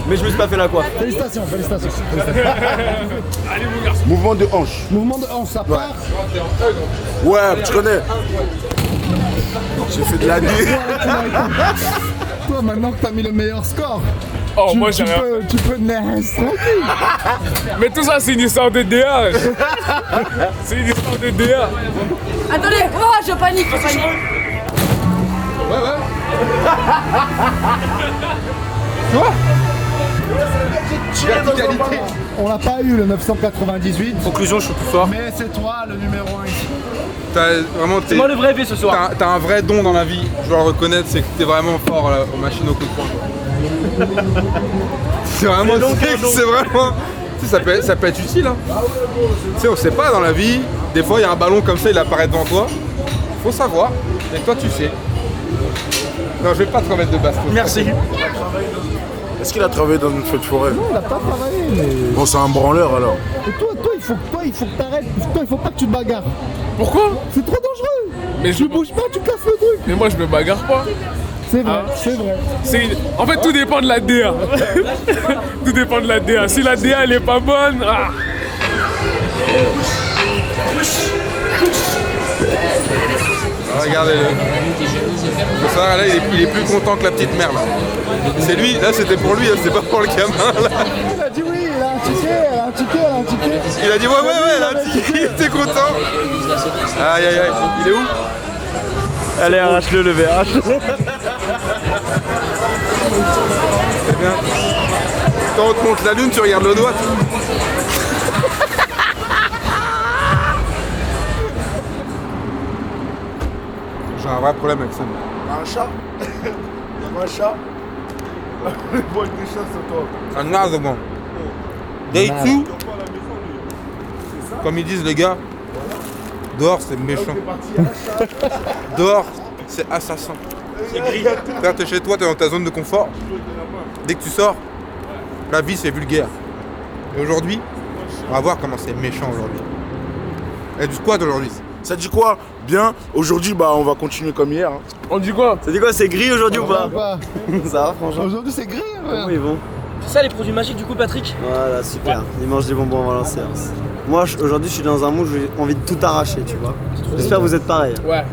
Mais je me suis pas fait la coiffe. Félicitations. Mouvement de hanche. Mouvement de hanche, ça part. Ouais, tu connais. J'ai fait de la D. Toi, maintenant que t'as mis le meilleur score, Oh, moi j'ai rien. tu peux naître tranquille. Mais tout ça, c'est une histoire de DA. C'est une histoire de DA. Attendez, oh, je panique. On l'a pas eu le 998. Conclusion, je suis plus fort. Mais c'est toi le numéro 1 ici. C'est moi le vrai V ce soir. T'as un vrai don dans la vie, je dois le reconnaître, c'est que t'es vraiment fort aux machines au coup de poing. C'est vraiment, c'est vraiment, tu sais, ça peut être utile. Hein. Tu sais, on sait pas dans la vie, des fois il y a un ballon comme ça, il apparaît devant toi. Faut savoir, et toi tu sais. Non, je vais pas te remettre de baston. Merci. Est-ce qu'il a travaillé dans une fête de forêt? Non, il a pas travaillé, mais. Bon, c'est un branleur alors. Et toi, il faut que t'arrêtes. Toi, il faut pas que tu te bagarres. Pourquoi? C'est trop dangereux. Mais Tu bouges pas, tu casses le truc. Mais moi je me bagarre pas. C'est vrai, c'est vrai. En fait tout dépend de la DA. Tout dépend de la DA. Si la DA elle est pas bonne. Ah. Regardez-le. Ça, là, il est plus content que la petite mère là. C'est lui, là c'était pour lui, c'était pas pour le gamin là. Il a dit oui, il a un ticket. Il a dit ouais, là, il était content. Aïe, il est où? Allez, arrache-le, le verre. C'est bien. Quand on te montre la lune, tu regardes le doigt. J'ai un vrai problème avec ça. Un chat? Un chat? Bon, des chats, c'est toi. Un argument. Day 2, comme ils disent les gars, dehors c'est méchant. Dehors c'est assassin. C'est gris. Quand t'es chez toi, t'es dans ta zone de confort. Dès que tu sors, la vie c'est vulgaire. Et aujourd'hui, on va voir comment c'est méchant aujourd'hui. Et du squat aujourd'hui. Ça dit quoi? Bien, aujourd'hui bah on va continuer comme hier. Hein. On dit quoi? Ça dit quoi, c'est gris aujourd'hui ou pas? Ça va franchement. Aujourd'hui c'est gris. Comment ils vont? C'est ça les produits magiques du coup, Patrick? Voilà, super. Ils mangent des bonbons avant la séance. Moi aujourd'hui je suis dans un mood où j'ai envie de tout arracher, tu vois. J'espère que vous êtes pareil. Ouais.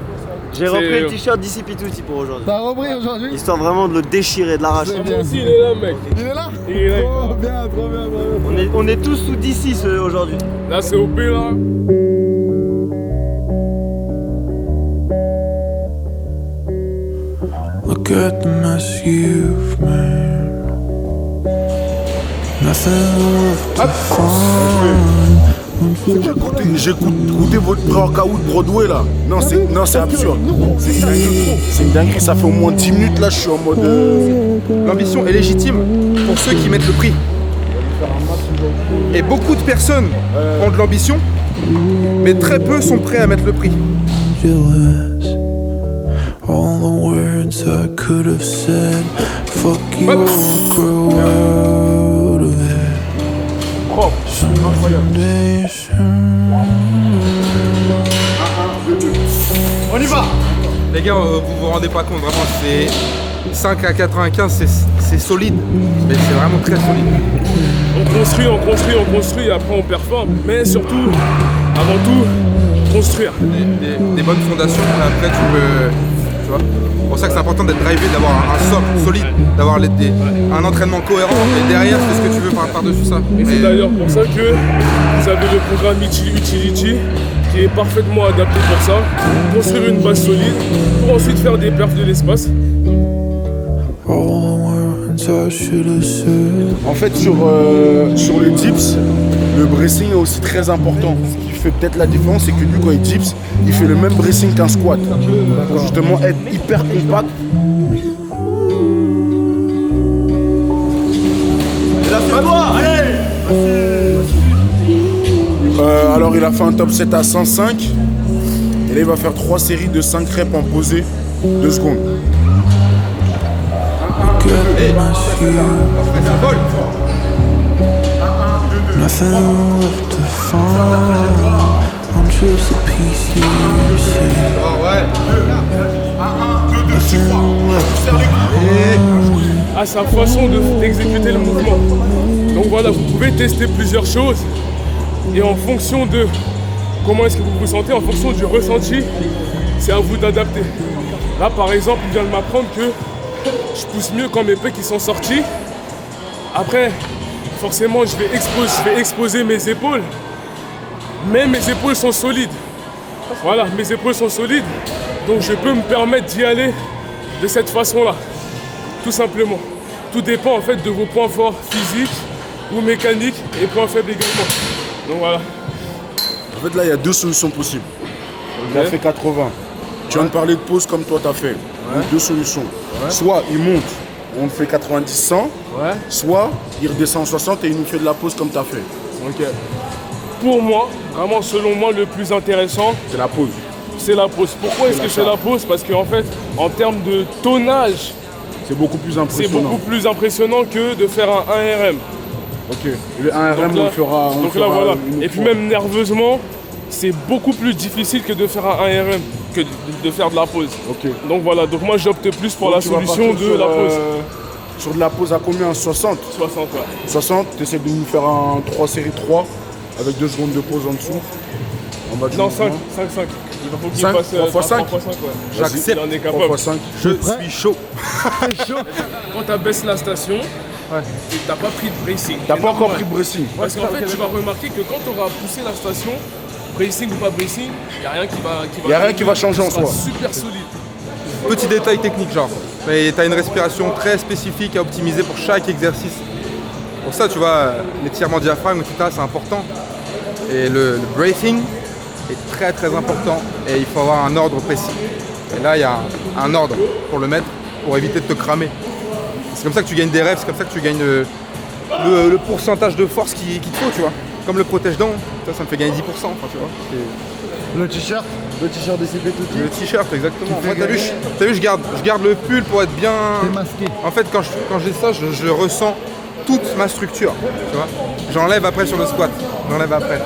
J'ai repris le t-shirt d'ici Pitouti pour aujourd'hui. T'as repris aujourd'hui? Histoire vraiment de le déchirer, de l'arracher. Toi aussi il est là mec. Il est là? Il est là. Trop bien. On est tous sous d'ici aujourd'hui. Là c'est OP là. Look at the mess you've made. Nothing left to find. J'ai goûté votre prêt en caout de Broadway là. Non, c'est absurde. C'est une dinguerie, ça fait au moins 10 minutes là, je suis en mode. L'ambition est légitime pour ceux qui mettent le prix. Et beaucoup de personnes ont de l'ambition, mais très peu sont prêts à mettre le prix. All the words I could have said, fuck you, I'll grow out of it. Someday soon. On y va! Les gars, vous vous rendez pas compte, vraiment, c'est 5 à 95, c'est solide, mais c'est vraiment très solide. On construit et après on performe. Mais surtout, avant tout, construire. Des bonnes fondations, après tu peux. Tu vois. C'est pour ça que c'est important d'être drivé, d'avoir un socle solide, d'avoir un entraînement cohérent et derrière c'est ce que tu veux par-dessus ça. Et c'est d'ailleurs pour ça que vous avez le programme Utility qui est parfaitement adapté pour ça, construire une base solide pour ensuite faire des perfs de l'espace. En fait sur les dips, le bracing est aussi très important. Ce qui fait peut-être la différence, c'est que lui quand il dips, il fait le même bracing qu'un squat. Pour justement être hyper compact. alors il a fait un top 7 à 105. Et là il va faire 3 séries de 5 reps en posé, 2 secondes. Nothing left to find. I'm just a piece you see. À sa façon d'exécuter le mouvement. Donc voilà, vous pouvez tester plusieurs choses et en fonction de comment est-ce que vous vous sentez, en fonction du ressenti, c'est à vous d'adapter. Là par exemple, il vient de m'apprendre que je pousse mieux quand mes pecs ils sont sortis. Après, forcément, je vais exposer mes épaules, mais mes épaules sont solides. Voilà, mes épaules sont solides, donc je peux me permettre d'y aller de cette façon-là, tout simplement. Tout dépend en fait de vos points forts physiques ou mécaniques et points faibles également. Donc voilà. En fait là il y a 2 solutions possibles. Il a fait 80. Tu viens de parler de pause comme toi t'as fait. Donc 2 solutions. Soit il monte, on fait 90-100, soit il redescend en 60 et il nous fait de la pause comme t'as fait. Ok. Pour moi, vraiment selon moi le plus intéressant, c'est la pause. C'est la pause. Pourquoi est-ce que c'est la pause? Parce qu'en fait, en termes de tonnage, c'est beaucoup plus impressionnant. C'est beaucoup plus impressionnant que de faire un 1RM. Ok. Le 1RM, on le fera. Donc là, voilà. Et puis même nerveusement, c'est beaucoup plus difficile que de faire un 1RM, que de faire de la pause. Ok. Donc voilà. Donc moi, j'opte plus pour la solution de la pause. Sur de la pause à combien? 60? 60, ouais. 60, tu essaies de nous faire un 3 séries 3 avec 2 secondes de pause en dessous. En bas du non, 5. Il faut qu'il fasse 3x5. 3x5, ouais. J'accepte. Il en est capable. 3x5. Je suis chaud. Quand tu abaisses la station, t'as pas pris de bracing. T'as pas encore pris de bracing. Parce qu'en fait, tu vas remarquer que quand tu auras poussé la station, bracing ou pas bracing, il n'y a rien qui va changer en soi. Super solide. Petit détail technique, genre. Tu as une respiration très spécifique à optimiser pour chaque exercice. Pour ça, tu vois, l'étirement diaphragme, etc., c'est important. Et le bracing est très très important et il faut avoir un ordre précis. Et là, il y a un ordre pour le mettre, pour éviter de te cramer. C'est comme ça que tu gagnes des reps, c'est comme ça que tu gagnes le pourcentage de force qu'il te faut, tu vois. Comme le protège-dents, ça me fait gagner 10%, enfin, tu vois. Le t-shirt de CP tout Le t-shirt, exactement. Moi, t'as vu, je garde le pull pour être bien... masqué. En fait, quand j'ai ça, je ressens toute ma structure, tu vois. J'enlève après sur le squat, j'enlève après.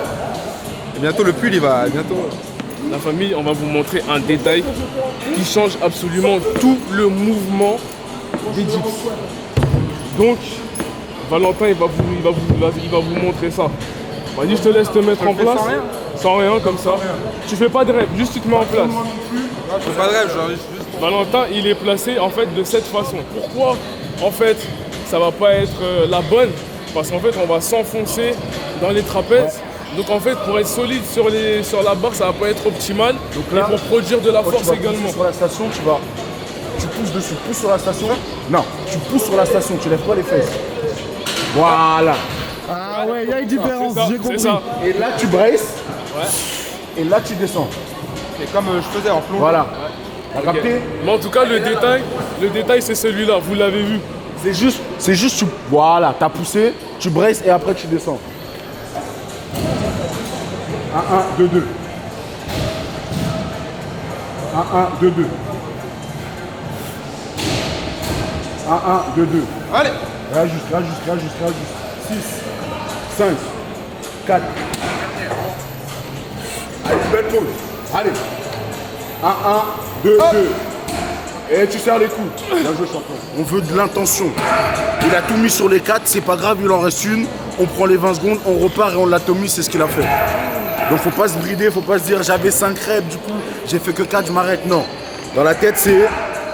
Et bientôt, le pull, il va... Bientôt... La famille, on va vous montrer un détail qui change absolument tout le mouvement des dips. Donc, Valentin, il va vous montrer ça. Vas-y, je te laisse te mettre en place. Sans rien, comme ça. Tu fais pas de rep, juste tu te mets en place. Je fais pas de rep, juste... Valentin, il est placé en fait de cette façon. Pourquoi en fait ça va pas être la bonne? Parce qu'en fait on va s'enfoncer dans les trapèzes. Donc en fait pour être solide sur la barre ça va pas être optimal. Donc là, et pour produire de la force également. Sur la station, tu pousses dessus, pousses sur la station. Non, tu pousses sur la station, tu lèves pas les fesses. Voilà. Ah ouais, il y a une différence, j'ai compris. Ça. Et là tu braces. Et là tu descends. Et comme je faisais en plomb. Voilà. T'as capté? Mais en tout cas le détail c'est celui-là, vous l'avez vu. C'est juste voilà, t'as poussé, tu braces et après tu descends. 1, 1, 2, 2. 1, 1, 2, 2. 1, 1, 2, 2. Allez. Rajuste. 6, 5, 4. Allez, belle pause. Allez. 1, 1, 2, 2. Et tu serres les coudes. Bien joué, champion. On veut de l'intention. Il a tout mis sur les 4, c'est pas grave, il en reste une. On prend les 20 secondes, on repart et on l'atomise, c'est ce qu'il a fait. Donc faut pas se brider, faut pas se dire j'avais 5 reps, du coup j'ai fait que 4, je m'arrête. Non. Dans la tête, c'est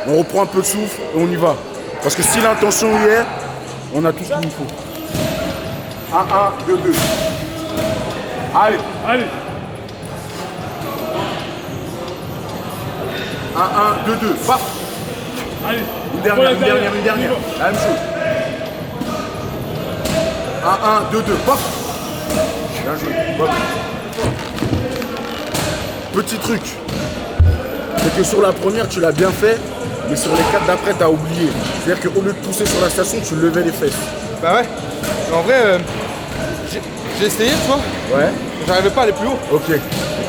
on reprend un peu de souffle et on y va. Parce que si l'intention y est, on a tout ce qu'il nous faut. 1, 1, 2, 2. Allez. 1, 1, 2, 2. Paf. Allez. Une dernière. La même chose. 1, 1, 2, 2. Paf. Bien joué. Paf. Petit truc. C'est que sur la première, tu l'as bien fait, mais sur les 4 d'après, tu as oublié. C'est-à-dire qu'au lieu de pousser sur la station, tu levais les fesses. Bah ouais. En vrai, j'ai essayé, tu vois. Ouais. J'arrivais pas à aller plus haut. Ok.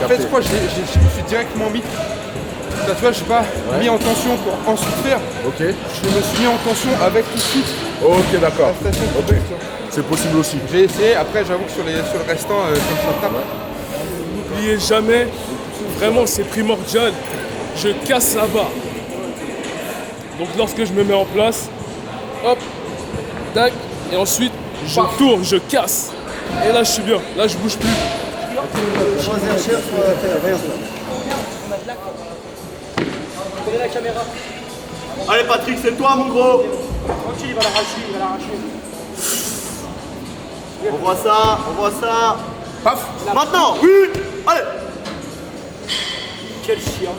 En fait, je crois que je me suis directement mis. Là, tu vois, j'ai pas mis en tension pour ensuite faire. Ok. Je me suis mis en tension avec tout de suite. Ok, d'accord. La station de tension. C'est possible aussi. J'ai essayé, après j'avoue que sur le restant, comme ça tape. N'oubliez jamais, vraiment c'est primordial, je casse la barre. Donc lorsque je me mets en place, hop, tac, et ensuite je tourne, je casse. Et là je suis bien, là je bouge plus. Prenez la caméra. Allez Patrick, c'est toi mon gros. Tranquille, il va l'arracher, On voit ça. Paf. Maintenant, oui. Allez. Quel chien.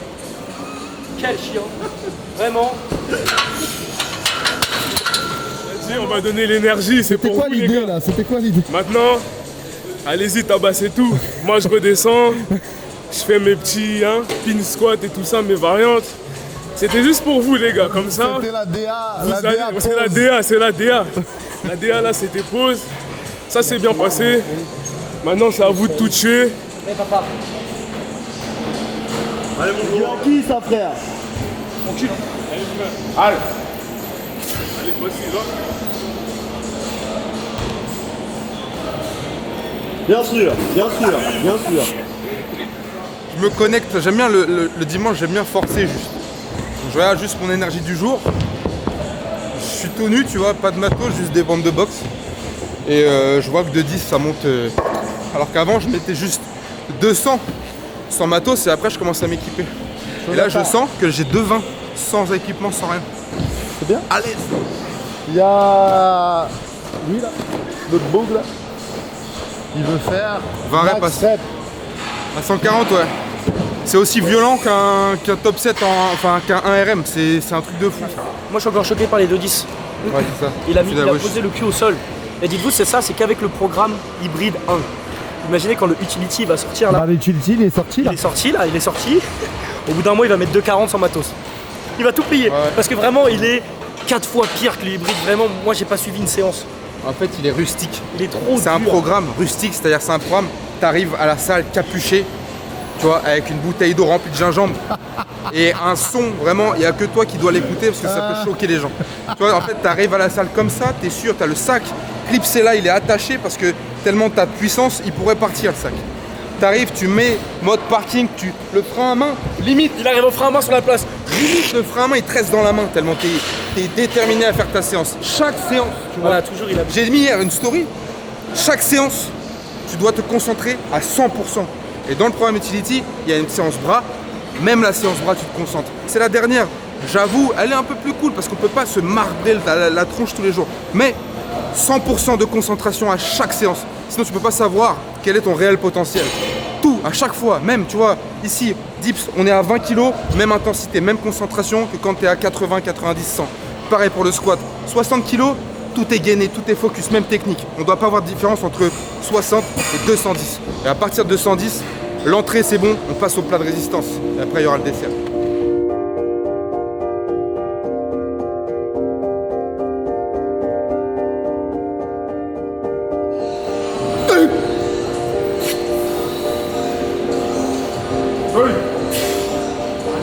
Vraiment. Vas-y, on va donner l'énergie, c'est pour C'était quoi vous les l'idée gars. là? C'était quoi l'idée? Maintenant, allez-y, tabassez tout. Moi je redescends, je fais mes petits pin squat et tout ça, mes variantes. C'était juste pour vous les gars, comme ça. C'était la DA. Vous La allez- DA c'est la pause. DA, c'est la DA. La DA là c'était pause. Ça c'est bien passé. Maintenant c'est à vous de tout tuer. Eh papa. Allez mon gros. Qui ça frère? Mon cul. Allez. Allez, possible, hein. Bien sûr. Je me connecte, j'aime bien le dimanche, j'aime bien forcer juste. Donc, je regarde juste mon énergie du jour. Je suis tout nu, tu vois, pas de matos, juste des bandes de boxe. Et je vois que de 10 ça monte. Alors qu'avant je mettais juste 200 sans matos et après je commence à m'équiper. Et là je sens que j'ai 220 sans équipement, sans rien. C'est bien. Allez. Il y a lui là, notre bogue là. Il veut faire 20 reps max à- rep. À 140, ouais. C'est aussi violent qu'un top 7, qu'un 1RM. C'est un truc de fou. Moi je suis encore choqué par les 2-10. Ouais, c'est ça. Il a Ouais, posé le cul au sol. Et dites-vous, c'est qu'avec le programme hybride 1. Imaginez quand le Utility va sortir là. Bah, l'utility il est sorti là. Il est sorti. Au bout d'un mois, il va mettre 2,40 sans matos. Il va tout plier. Ouais. Parce que vraiment, il est 4 fois pire que le hybride. Vraiment, moi j'ai pas suivi une séance. En fait, il est rustique. Il est trop C'est un dur. programme rustique, c'est-à-dire c'est un programme, t'arrives à la salle capuché, tu vois, avec une bouteille d'eau remplie de gingembre et un son, vraiment, il n'y a que toi qui dois l'écouter parce que ça peut choquer les gens. Tu vois, en fait, t'arrives à la salle comme ça, t'es sûr, t'as le sac, clipsé là, il est attaché parce que tellement t'as de puissance, il pourrait partir le sac. T'arrives, tu mets mode parking, le frein à main, limite. Il arrive au frein à main sur la place. Limite, le frein à main, il te reste dans la main tellement t'es déterminé à faire ta séance. Chaque séance, tu vois. Voilà, toujours il a. J'ai mis hier une story. Chaque séance, tu dois te concentrer à 100%. Et dans le programme Utility, il y a une séance bras. Même la séance bras, tu te concentres. C'est la dernière. J'avoue, elle est un peu plus cool parce qu'on peut pas se marder la tronche tous les jours. Mais 100% de concentration à chaque séance. Sinon, tu peux pas savoir quel est ton réel potentiel. Tout, à chaque fois. Même, tu vois, ici, dips, on est à 20 kg, même intensité, même concentration que quand tu es à 80, 90, 100. Pareil pour le squat. 60 kg, tout est gainé, tout est focus, même technique. On ne doit pas avoir de différence entre 60 et 210. Et à partir de 210, l'entrée c'est bon, on passe au plat de résistance. Et après, il y aura le dessert.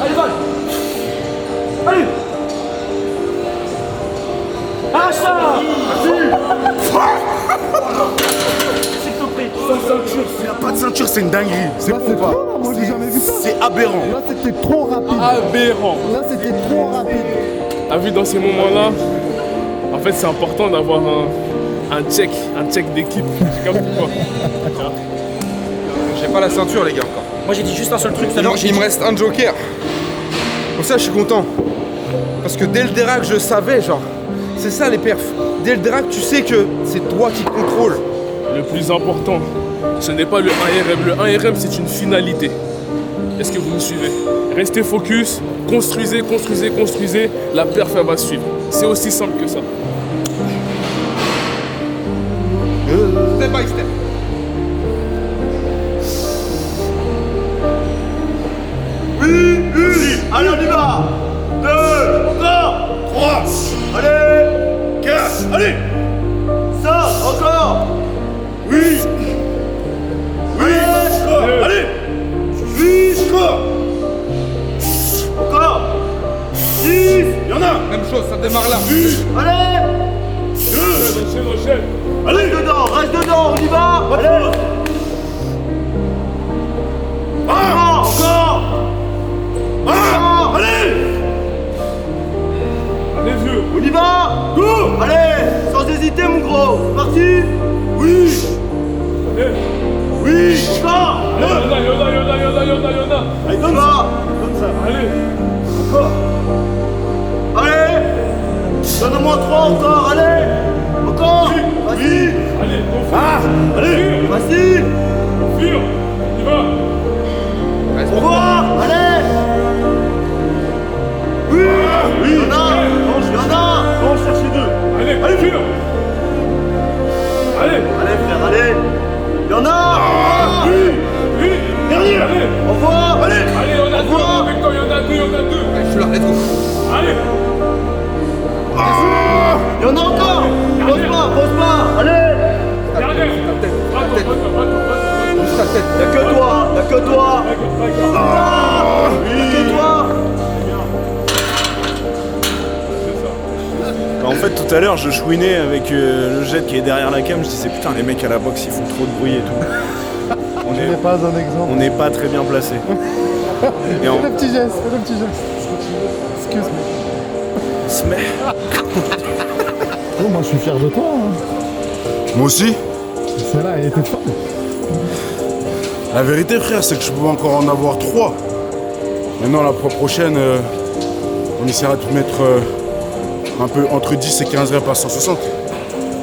Allez, Val. Allez. Arrache ça. S'il te plaît. Sans ceinture, s'il n'y a pas de ceinture, c'est une dinguerie. C'est Là bon c'est ou pas? trop là, moi j'ai jamais vu ça. C'est aberrant. Là c'était trop rapide. Aberrant. Là c'était trop rapide. T'as vu dans ces moments-là, en fait c'est important d'avoir un check d'équipe. J'ai comme quoi. J'ai pas la ceinture, les gars, encore. Moi j'ai dit juste un seul truc tout à l'heure. Il me reste un joker. Pour ça, je suis content. Parce que dès le dérac, je savais, genre, c'est ça les perfs. Dès le dérac, tu sais que c'est toi qui contrôles. Le plus important, ce n'est pas le 1RM. Le 1RM, c'est une finalité. Est-ce que vous me suivez? Restez focus, construisez. La perf, elle va suivre. C'est aussi simple que ça. Step by step. Oui. Allez, on y va. 2, 3. Allez. 4. Allez. Ça, encore. Oui. Encore, on y va. Allez. Encore. Allez. Allez, vieux. On y va. Go. Allez, sans hésiter, mon gros. C'est parti. Oui. Allez. Oui. Encore. Yona. Allez, comme ça. Comme ça. Allez. Encore. Allez. Donne-moi 3 encore. Allez. Encore. Vas-y. Allez, allez. Vas-y. Fure. On y va. Au revoir. Allez. Oui. Oui. Y'en a. On va chercher 2. Allez, fure. Allez. Allez, frère, allez. Y'en a. Oui. Dernier. Allez. Au revoir. Allez. Allez, on a 2 avec toi, y'en a 2. Je suis là, let's go. Allez. Y'en a encore. Pose pas. Allez. Dernière. Juste ta tête. Y'a que toi. Y'a que toi. En fait, tout à l'heure, je chouinais avec le jet qui est derrière la cam. Je disais, putain, les mecs à la boxe, ils font trop de bruit et tout. On n'est pas un exemple. On n'est pas très bien placés. Fais le petit geste, Excuse-moi. Oh, moi, je suis fier de toi. Hein. Moi aussi. Celle-là, elle était forte. La vérité, frère, c'est que je peux encore en avoir 3. Maintenant, la fois prochaine, on essaiera de mettre un peu entre 10 et 15 reps à 160.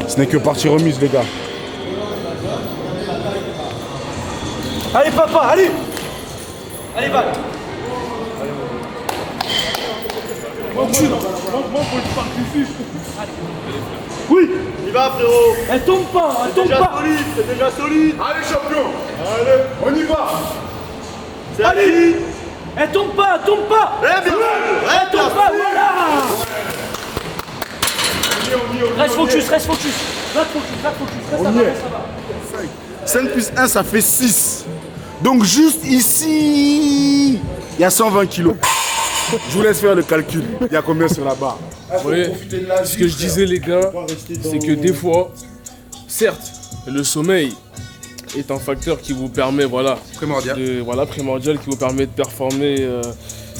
Ce n'est que partie remise, les gars. Allez, papa, allez. Allez, va. Moi, faut que je participe. Oui. Il va, frérot. Elle tombe pas, elle tombe pas. C'est déjà solide. Allez, champion. Allez, on y va. Allez. Elle tombe pas, elle tombe pas. Eh bien. Elle tombe pas, voilà. Reste focus. Reste focus, ça va. 5 plus 1, ça fait 6. Donc juste ici, il y a 120 kilos. Je vous laisse faire le calcul. Il y a combien sur la barre? Oui, ce que je disais, les gars, c'est que des fois, certes, le sommeil est un facteur qui vous permet, primordial, qui vous permet de performer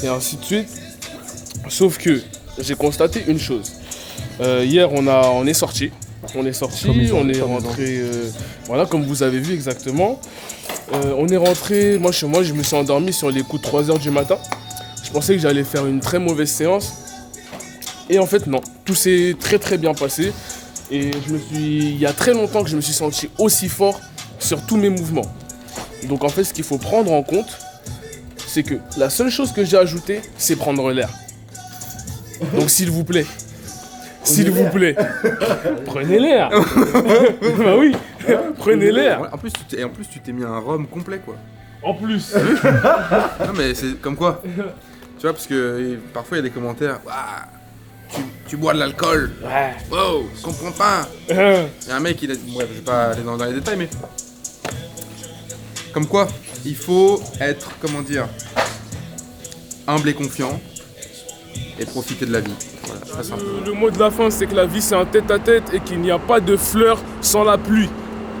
et ainsi de suite. Sauf que j'ai constaté une chose. Hier, on est sorti. On est rentré, comme vous avez vu exactement. On est rentré, moi je me suis endormi sur les coups de 3h du matin. Je pensais que j'allais faire une très mauvaise séance. Et en fait non, tout s'est très très bien passé. Et il y a très longtemps que je me suis senti aussi fort sur tous mes mouvements. Donc en fait ce qu'il faut prendre en compte, c'est que la seule chose que j'ai ajoutée, c'est prendre l'air. Donc s'il vous plaît, prenez l'air. Bah oui, prenez l'air. En plus, tu t'es mis un rhum complet, quoi. En plus. Non, mais c'est comme quoi. Tu vois, parce que parfois il y a des commentaires. Tu bois de l'alcool. Ouais. Wow, je comprends pas. Il y a un mec, bref, je vais pas aller dans les détails, mais. Comme quoi, il faut être, humble et confiant. Et profiter de la vie. Voilà, très simple. Le mot de la fin, c'est que la vie, c'est un tête-à-tête et qu'il n'y a pas de fleurs sans la pluie.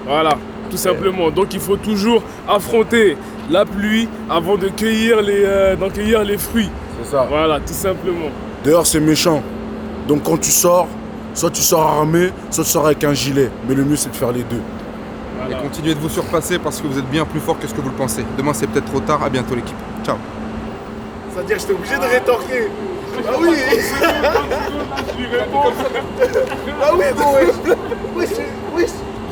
Voilà, tout simplement. Donc il faut toujours affronter la pluie avant de cueillir les fruits. C'est ça. Voilà, tout simplement. Dehors, c'est méchant. Donc quand tu sors, soit tu sors armé, soit tu sors avec un gilet. Mais le mieux, c'est de faire les deux. Voilà. Et continuez de vous surpasser parce que vous êtes bien plus fort que ce que vous le pensez. Demain, c'est peut-être trop tard. À bientôt, l'équipe. Ciao. C'est-à-dire que j'étais obligé de rétorquer. Ah oui. Ah oui, bon, wesh.